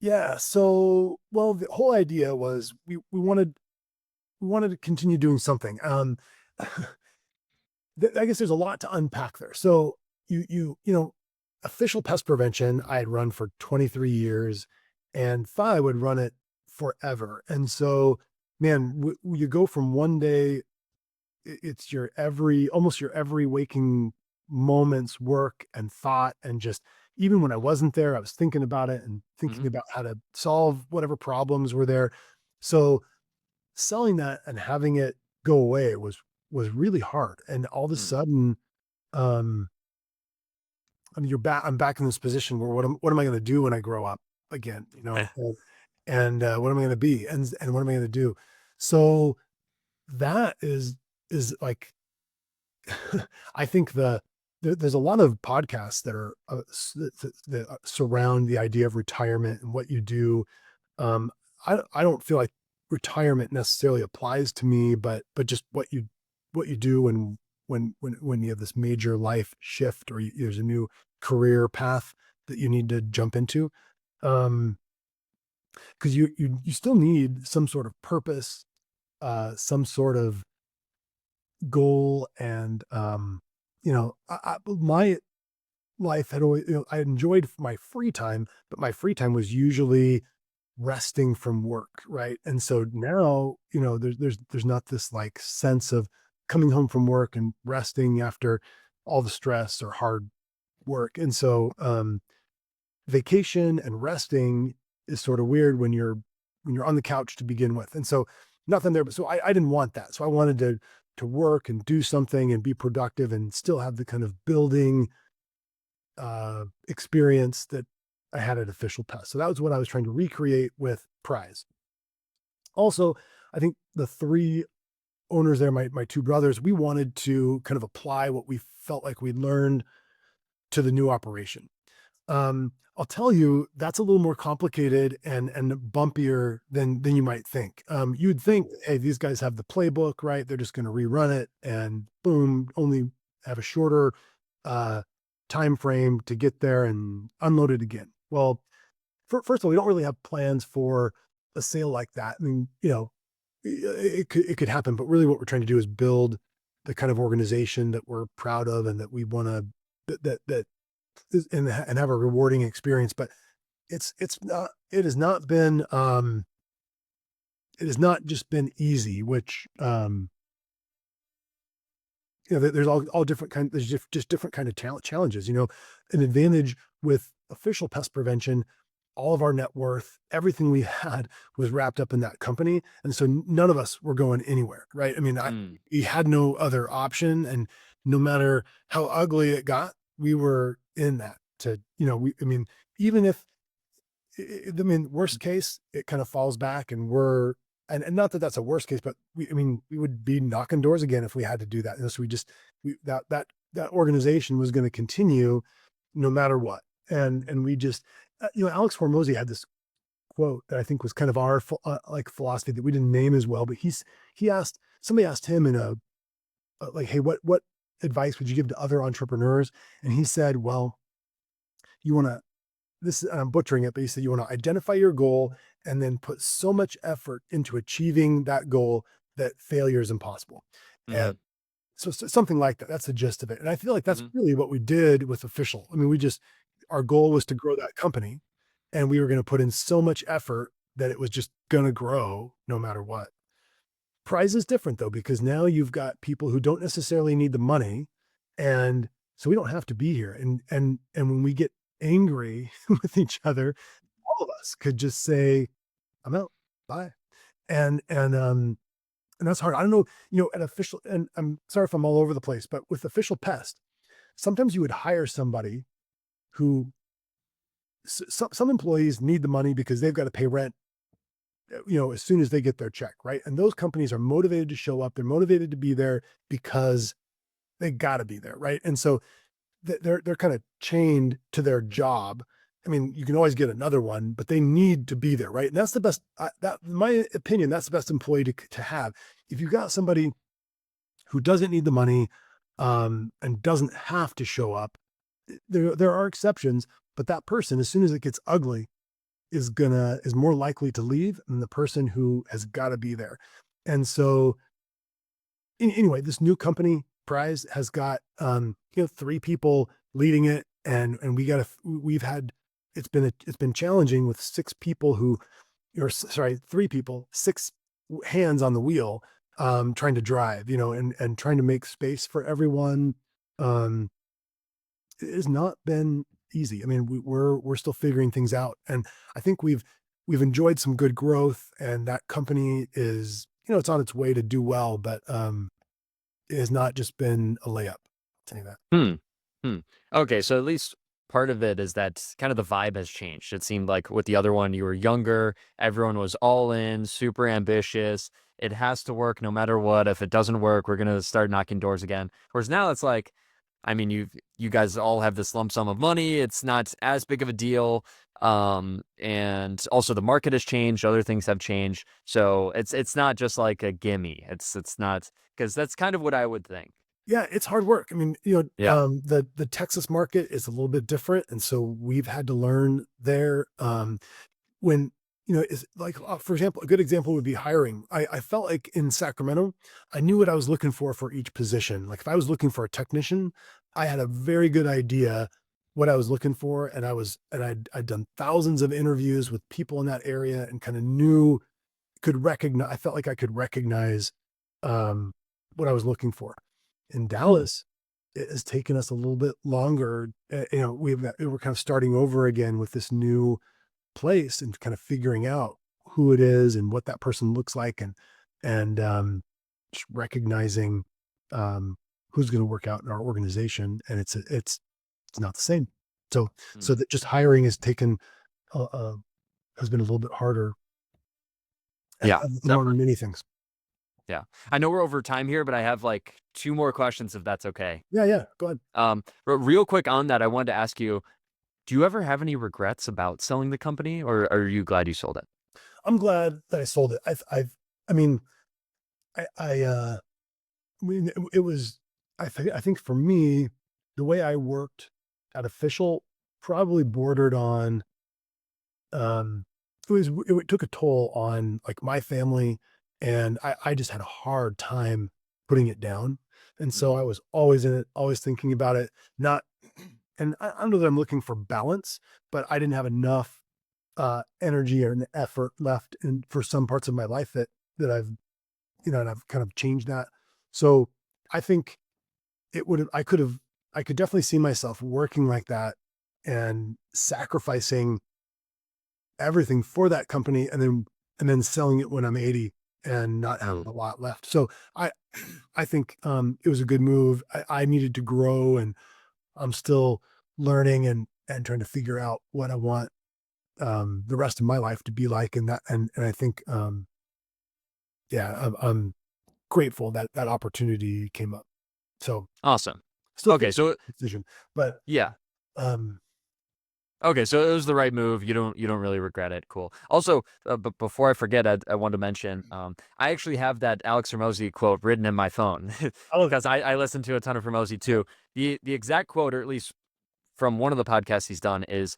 Yeah. So, well, the whole idea was we wanted to continue doing something. I guess there's a lot to unpack there. So official pest prevention, I had run for 23 years, and thought I would run it forever. And so, man, you go from one day, it's almost your every waking moment's work and thought. And just, even when I wasn't there, I was thinking about it and thinking Hmm. about how to solve whatever problems were there. So selling that and having it go away was really hard. And all of a Mm. sudden, um, I mean, I'm back in this position where what am I going to do when I grow up again? And what am I going to be? And what am I going to do? So that is like, I think there's a lot of podcasts that are that surround the idea of retirement and what you do. I don't feel like retirement necessarily applies to me, but just what you do when you have this major life shift, or there's a new career path that you need to jump into. Because you still need some sort of purpose, some sort of goal, and my life had always, I enjoyed my free time, but my free time was usually resting from work, right? And so now, there's not this like sense of coming home from work and resting after all the stress or hard work. And so vacation and resting is sort of weird when you're on the couch to begin with. And so nothing there, but so I didn't want that. So I wanted to work and do something and be productive and still have the kind of building experience that I had at Official Pest. So that was what I was trying to recreate with Prize. Also, I think the three owners there, my two brothers, we wanted to kind of apply what we felt like we'd learned to the new operation. I'll tell you, that's a little more complicated and bumpier than you might think. You'd think, hey, these guys have the playbook, right? They're just going to rerun it, and boom, only have a shorter uh, time frame to get there and unload it again. Well, first of all, we don't really have plans for a sale like that. I mean, it could happen, but really, what we're trying to do is build the kind of organization that we're proud of and that we want to that and have a rewarding experience. But it has not been it has not just been easy, which there's all different kind there's just different kind of challenges. An advantage with Official Pest Prevention, all of our net worth, everything we had was wrapped up in that company, and so none of us were going anywhere, right? I mean, Mm, we had no other option, and no matter how ugly it got, we were in that to, I mean, even if I mean, worst case, it kind of falls back and and not that that's a worst case, but I mean, we would be knocking doors again if we had to do that. And so that organization was going to continue no matter what. And we just, Alex Hormozy had this quote that I think was kind of our like philosophy that we didn't name as well, but somebody asked him in like, hey, what advice would you give to other entrepreneurs? And he said, well, you want to, I'm butchering it, but he said, you want to identify your goal and then put so much effort into achieving that goal that failure is impossible. And mhm, so something like that. That's the gist of it. And I feel like that's mhm, really what we did with Official. I mean, our goal was to grow that company, and we were going to put in so much effort that it was just going to grow no matter what. Prize is different though, because now you've got people who don't necessarily need the money. And so we don't have to be here. And when we get angry with each other, all of us could just say, I'm out. Bye. And that's hard. I don't know, at Official, and I'm sorry if I'm all over the place, but with Official Pest, sometimes you would hire somebody who some employees need the money because they've got to pay rent, as soon as they get their check, right? And those companies are motivated to show up. They're motivated to be there because they got to be there, right? And so they're kind of chained to their job. I mean, you can always get another one, but they need to be there, right? And that's the best. In my opinion, that's the best employee to have. If you've got somebody who doesn't need the money, and doesn't have to show up, there are exceptions, but that person, as soon as it gets ugly, is more likely to leave than the person who has got to be there. And so anyway, this new company Prize has got, three people leading it, and we've had, it's been challenging with six people sorry, three people, six hands on the wheel, trying to drive, and trying to make space for everyone. Um, it has not been easy. I mean, we're still figuring things out, and I think we've enjoyed some good growth, and that company is, it's on its way to do well, but it has not just been a layup. I'll tell you that. hmm. Hmm. Okay, so at least part of it is that kind of the vibe has changed. It seemed like with the other one, you were younger, everyone was all in, super ambitious. It has to work no matter what. If it doesn't work, we're gonna start knocking doors again. Whereas now it's like, I mean, you guys all have this lump sum of money. It's not as big of a deal. And also the market has changed, other things have changed. So it's not just like a gimme. It's not, because that's kind of what I would think. Yeah, it's hard work. I mean, Yeah. the Texas market is a little bit different, and so we've had to learn there. When is like, for example, a good example would be hiring. I felt like in Sacramento, I knew what I was looking for each position. Like if I was looking for a technician, I had a very good idea what I was looking for, and I'd done thousands of interviews with people in that area and kind of could recognize. I felt like I could recognize um, what I was looking for. In Hmm. Dallas, it has taken us a little bit longer. We're kind of starting over again with this new place and kind of figuring out who it is and what that person looks like, and just recognizing um, who's going to work out in our organization. And it's not the same. So that just hiring has taken, has been a little bit harder Yeah, among many things. yeah. I know we're over time here, but I have like 2 more questions if that's okay. Yeah, yeah. Go ahead. Real quick on that, I wanted to ask you, do you ever have any regrets about selling the company, or are you glad you sold it? I'm glad that I sold it. I mean, I mean, it was, I think for me, the way I worked at official probably bordered on, um, it took a toll on like my family, and I just had a hard time putting it down. And so Mm, I was always in it, always thinking about it, not, and I know that I'm looking for balance, but I didn't have enough energy or an effort left in for some parts of my life that I've, and I've kind of changed that. So I think it would have, I could definitely see myself working like that and sacrificing everything for that company, and then selling it when I'm 80 and not having mm. a lot left. So I I think it was a good move. I needed to grow, and I'm still learning and trying to figure out what I want the rest of my life to be like. And that, and I think yeah, I'm grateful that that opportunity came up. So Awesome. still Okay, think so decision, but yeah. um Okay, so it was the right move. You don't really regret it. Cool. Also, but before I forget, I want to mention, I actually have that Alex Hormozy quote written in my phone I love it. because I listen to a ton of Hormozy too. The exact quote, or at least from one of the podcasts he's done, is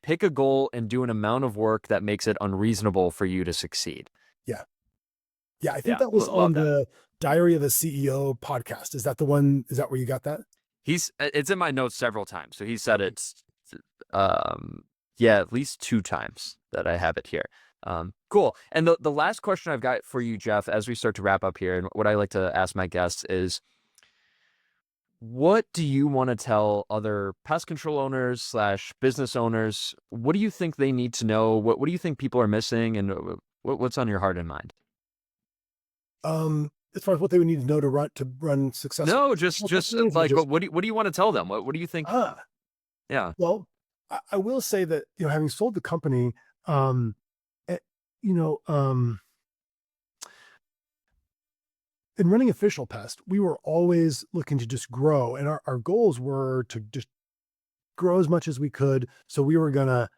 pick a goal and do an amount of work that makes it unreasonable for you to succeed. Yeah. Yeah, I think Yeah, that was love on that. the Diary of a CEO podcast. Is that the one? Is that where you got that? It's in my notes several times. So he said it, um, yeah, at least 2 times that I have it here. Cool. And the last question I've got for you, Jeff, as we start to wrap up here, and what I like to ask my guests is, what do you want to tell other pest control owners slash business owners? What do you think they need to know? What do you think people are missing, and what's on your heart and mind? As far as what they would need to know to run successful No, professional just companies, or like just what do you want to tell them? What do you think? ah, Yeah. well, I will say that, having sold the company, um, eh, you know, in running official pest, we were always looking to just grow, and our goals were to just grow as much as we could. So we were gonna,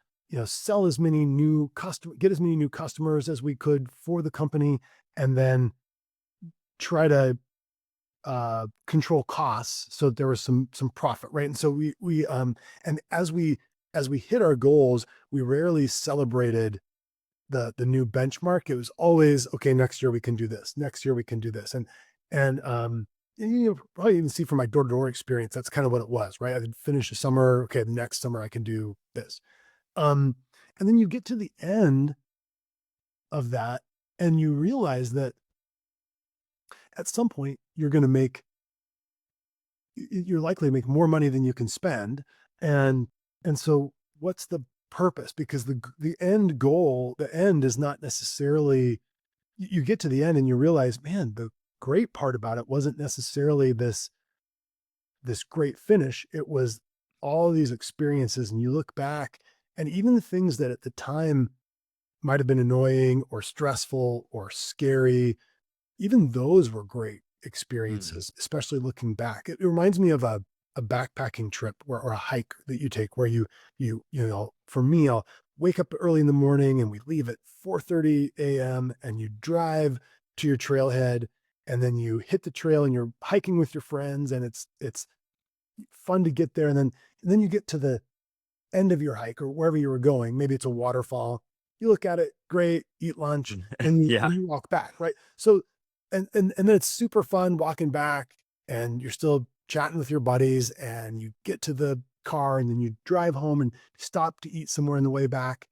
sell as many new get as many new customers as we could for the company, and then try to control costs so that there was some profit, right? And so and as we hit our goals, we rarely celebrated the new benchmark. It was always, okay, next year we can do this. Next year we can do this. And you probably even see from my door-to-door experience, that's kind of what it was, right? I'd finish the summer, okay, the next summer I can do this. Um, and then you get to the end of that and you realize that at some point you're likely to make more money than you can spend. And so what's the purpose? Because the end goal, the end is not necessarily, you get to the end and you realize, man, the great part about it wasn't necessarily this great finish. It was all these experiences, and you look back, and even the things that at the time might have been annoying or stressful or scary, even those were great Mm. experiences, especially looking back. It reminds me of a backpacking trip or a hike that you take where for me, I'll wake up early in the morning and we leave at 4:30 a.m. and you drive to your trailhead, and then you hit the trail and you're hiking with your friends, and it's fun to get there. And then you get to the end of your hike or wherever you were going. Maybe it's a waterfall. You look at it, great, eat lunch, and you, Yeah. and you walk back, right? So, and then it's super fun walking back, and you're still chatting with your buddies, and you get to the car, and then you drive home and stop to eat somewhere on the way back,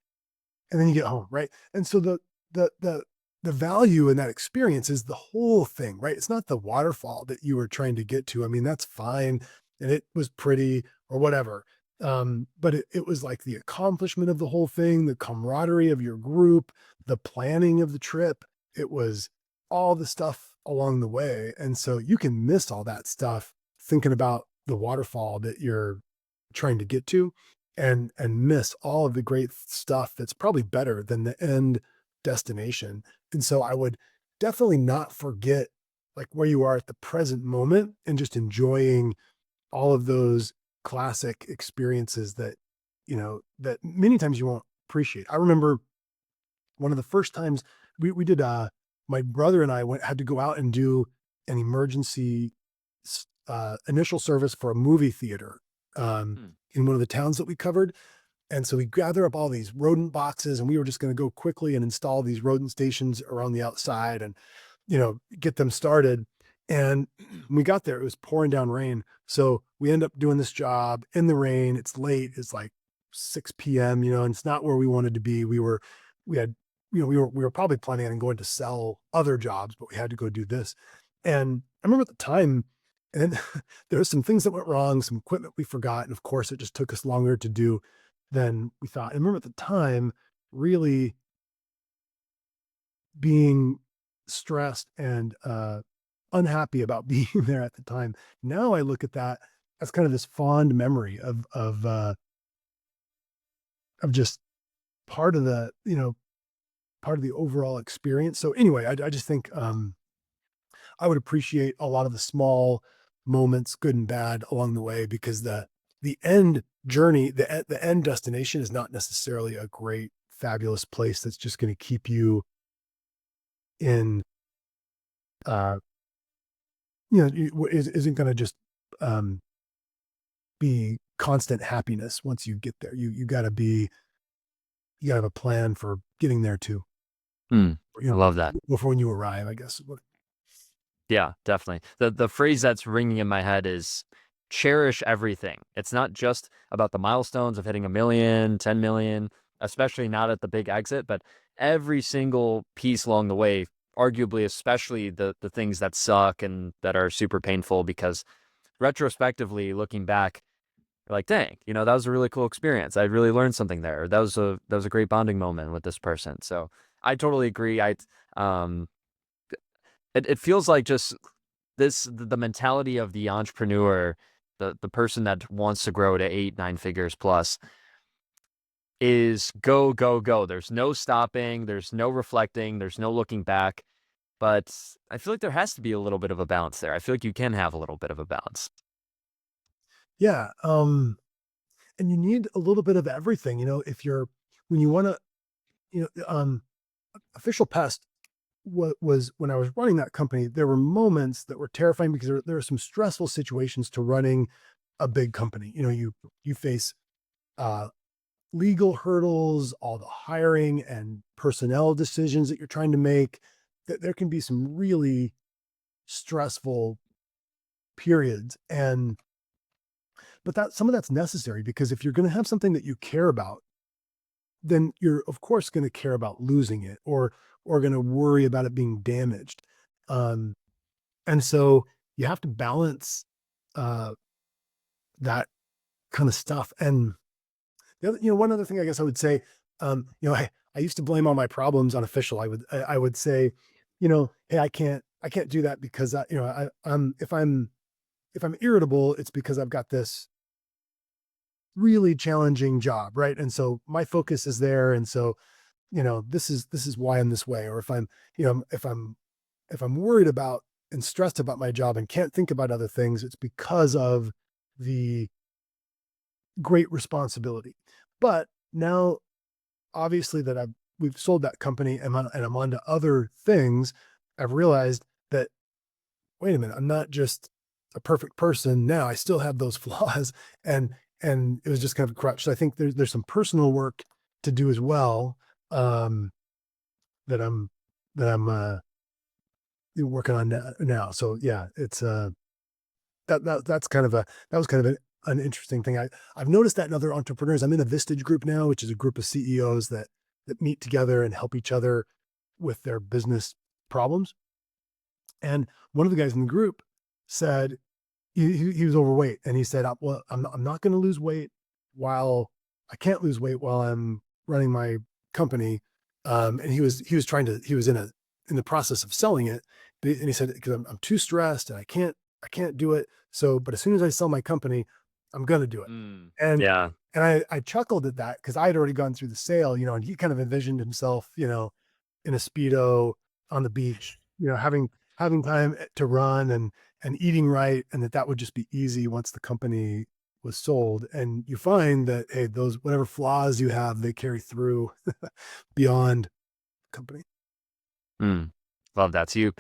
and then you get home, right? And so the the the value in that experience is the whole thing, right? It's not the waterfall that you were trying to get to. I mean, that's fine, and it was pretty or whatever. But it was like the accomplishment of the whole thing, the camaraderie of your group, the planning of the trip. It was all the stuff along the way. And so you can miss all that stuff thinking about the waterfall that you're trying to get to, and miss all of the great stuff that's probably better than the end destination. And so I would definitely not forget like where you are at the present moment and just enjoying all of those classic experiences that, that many times you won't appreciate. I remember one of the first times we did, my brother and I had to go out and do an emergency initial service for a movie theater Hmm. in one of the towns that we covered. And so we gather up all these rodent boxes, and we were just going to go quickly and install these rodent stations around the outside and, get them started. And when we got there, it was pouring down rain. So we end up doing this job in the rain. It's late. It's like 6 p.m., and it's not where we wanted to be. We had, we were probably planning on going to sell other jobs, but we had to go do this. And I remember at the time, and there were some things that went wrong, some equipment we forgot. And of course, it just took us longer to do than we thought. And I remember at the time really being stressed and unhappy about being there at the time. Now I look at that as kind of this fond memory of just part of the, part of the overall experience. So anyway, I just think I would appreciate a lot of the small moments, good and bad, along the way, because the end journey, the end destination is not necessarily a great, fabulous place that's just going to keep you in, uh, isn't going to just um, be constant happiness once you get there. You got to have a plan for getting there too. Hmm. You I know, love that. before when you arrive, I guess. Yeah, definitely. The phrase that's ringing in my head is cherish everything. It's not just about the milestones of hitting 1 million, 10 million, especially not at the big exit, but every single piece along the way, arguably, especially the things that suck and that are super painful, because retrospectively looking back, you're like, dang, that was a really cool experience. I really learned something there. That was a great bonding moment with this person. So I totally agree. Um it feels like just the mentality of the entrepreneur, the person that wants to grow to 8, 9 figures plus, is go, go, go. There's no stopping, there's no reflecting, there's no looking back. But I feel like there has to be a little bit of a balance there. I feel like you can have a little bit of a balance. Yeah. And you need a little bit of everything, when you want to, official pest was when I was running that company, there were moments that were terrifying because there were some stressful situations to running a big company. You face uh, legal hurdles, all the hiring and personnel decisions that you're trying to make. That there can be some really stressful periods, but that some of that's necessary because if you're going to have something that you care about, then you're of course going to care about losing it or going to worry about it being damaged. Um, And so you have to balance uh, that kind of stuff. And one other thing I guess I would say, I used to blame all my problems on official. I would say, hey, I can't do that because if I'm irritable, it's because I've got this really challenging job, right? And so my focus is there, and so this is why I'm this way. Or if I'm, if I'm worried about and stressed about my job and can't think about other things, it's because of the great responsibility. But now, obviously, that we've sold that company and I'm on to other things, I've realized that, wait a minute, I'm not just a perfect person now. I still have those flaws. And it was just kind of a crutch. So I think there's some personal work to do as well. Um, that I'm working on now. So yeah, it's that's kind of that was kind of an interesting thing. I've noticed that in other entrepreneurs. I'm in a Vistage group now, which is a group of CEOs that meet together and help each other with their business problems. And one of the guys in the group said he was overweight, and he said, "Well, I'm not going to lose weight while I can't lose weight while I'm running my company." And he was in the process of selling it, and he said, "Because I'm too stressed and I can't do it. So, but as soon as I sell my company, I'm going to do it. Mm. And, Yeah. and I chuckled at that because I had already gone through the sale, and he kind of envisioned himself, in a Speedo on the beach, having time to run and eating right. And that would just be easy once the company was sold. And you find that, hey, those, whatever flaws you have, they carry through beyond company. Mm. Love that. So you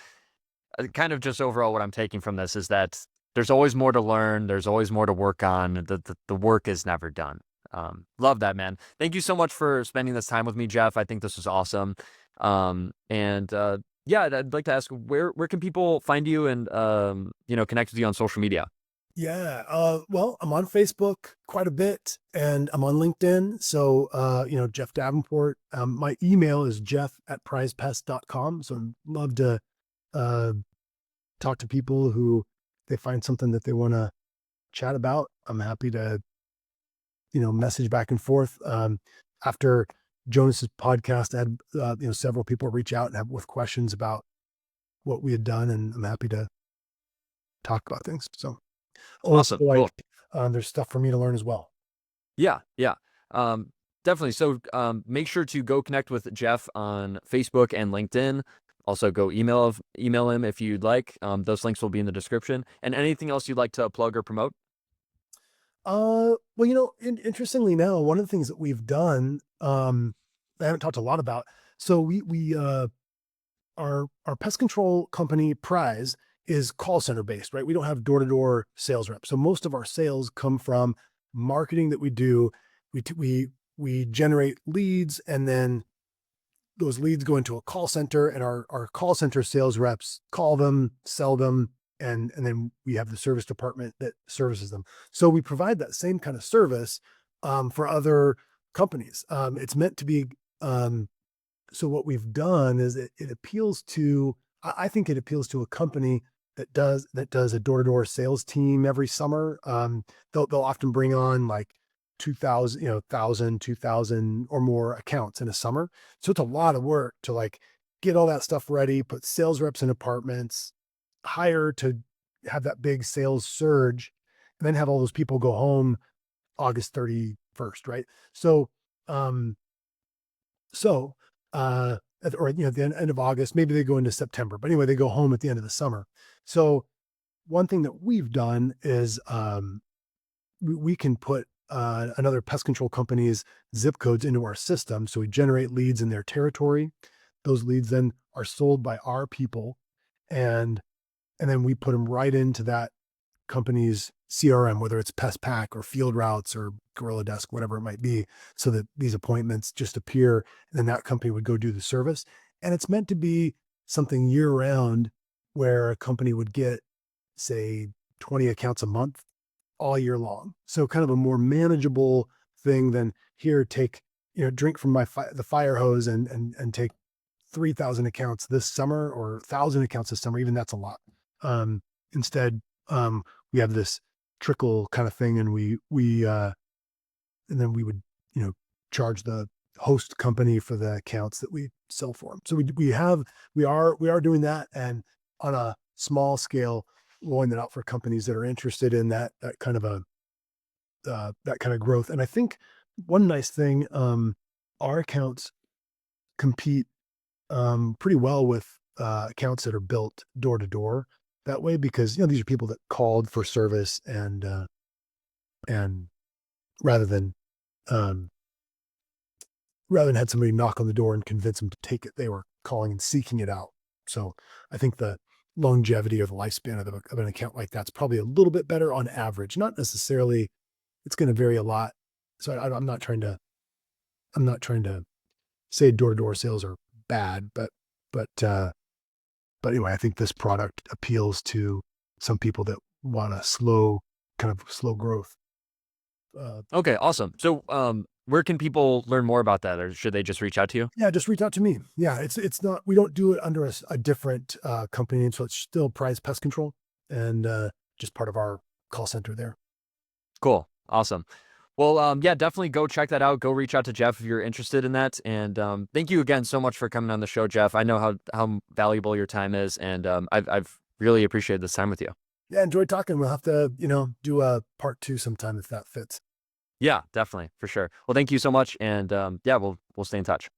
kind of just overall what I'm taking from this is that there's always more to learn. There's always more to work on. The work is never done. Love that, man. Thank you so much for spending this time with me, Jeff. I think this was awesome. And yeah, I'd like to ask where can people find you and connect with you on social media? Yeah. Well, I'm on Facebook quite a bit and I'm on LinkedIn. So, Jeff Davenport. My email is jeff@prizepest.com. So I'd love to uh, talk to people who they find something that they want to chat about. I'm happy to, message back and forth. After Jonas's podcast, I had, several people reach out and have with questions about what we had done. And I'm happy to talk about things. So also Awesome. like, Cool. there's stuff for me to learn as well. Yeah, yeah. Definitely. So make sure to go connect with Jeff on Facebook and LinkedIn. Also, go email him if you'd like. Those links will be in the description. And anything else you'd like to plug or promote? Well, interestingly now, one of the things that we've done, I haven't talked a lot about. So our pest control company Prize is call center based, right? We don't have door to door sales reps. So most of our sales come from marketing that we do. We generate leads, and then those leads go into a call center, and our call center sales reps call them, sell them, and then we have the service department that services them. So we provide that same kind of service for other companies. It's meant to be. So what we've done is it appeals to. I think it appeals to a company that does a door to door sales team every summer. They'll often bring on like 2,000, 1,000, 2,000 or more accounts in a summer. So it's a lot of work to like get all that stuff ready, put sales reps in apartments, hire to have that big sales surge, and then have all those people go home August 31st, right? So, um, so, or at the end of August, maybe they go into September, but anyway, they go home at the end of the summer. So, one thing that we've done is we can put another pest control company's zip codes into our system. So we generate leads in their territory. Those leads then are sold by our people, and then we put them right into that company's CRM, whether it's Pest Pack or Field Routes or Gorilla Desk, whatever it might be, so that these appointments just appear, and then that company would go do the service. And it's meant to be something year round, where a company would get, say, 20 accounts a month all year long. So kind of a more manageable thing than here, take, drink from the fire hose and take 3,000 accounts this summer or 1,000 accounts this summer. Even that's a lot. Instead, we have this trickle kind of thing, and and then we would, charge the host company for the accounts that we sell for them. So we are doing that, and on a small scale, rolling that out for companies that are interested in that kind of that kind of growth. And I think one nice thing, our accounts compete pretty well with accounts that are built door to door that way, because these are people that called for service, and rather than um, had somebody knock on the door and convince them to take it, they were calling and seeking it out. So I think the longevity or the lifespan of an account like that's probably a little bit better on average. Not necessarily, it's going to vary a lot. So I'm not trying to say door to door sales are bad, but anyway, I think this product appeals to some people that want a kind of slow growth. Okay, awesome. So where can people learn more about that, or should they just reach out to you? Yeah, just reach out to me. Yeah, it's not, we don't do it under a different company name, so it's still Prize Pest Control, and just part of our call center there. Cool. Awesome. Well, yeah, definitely go check that out. Go reach out to Jeff if you're interested in that. And thank you again so much for coming on the show, Jeff. I know how valuable your time is, and I've really appreciated this time with you. Yeah, enjoyed talking. We'll have to, do a part 2 sometime if that fits. Yeah, definitely, for sure. Well, thank you so much, and yeah, we'll stay in touch.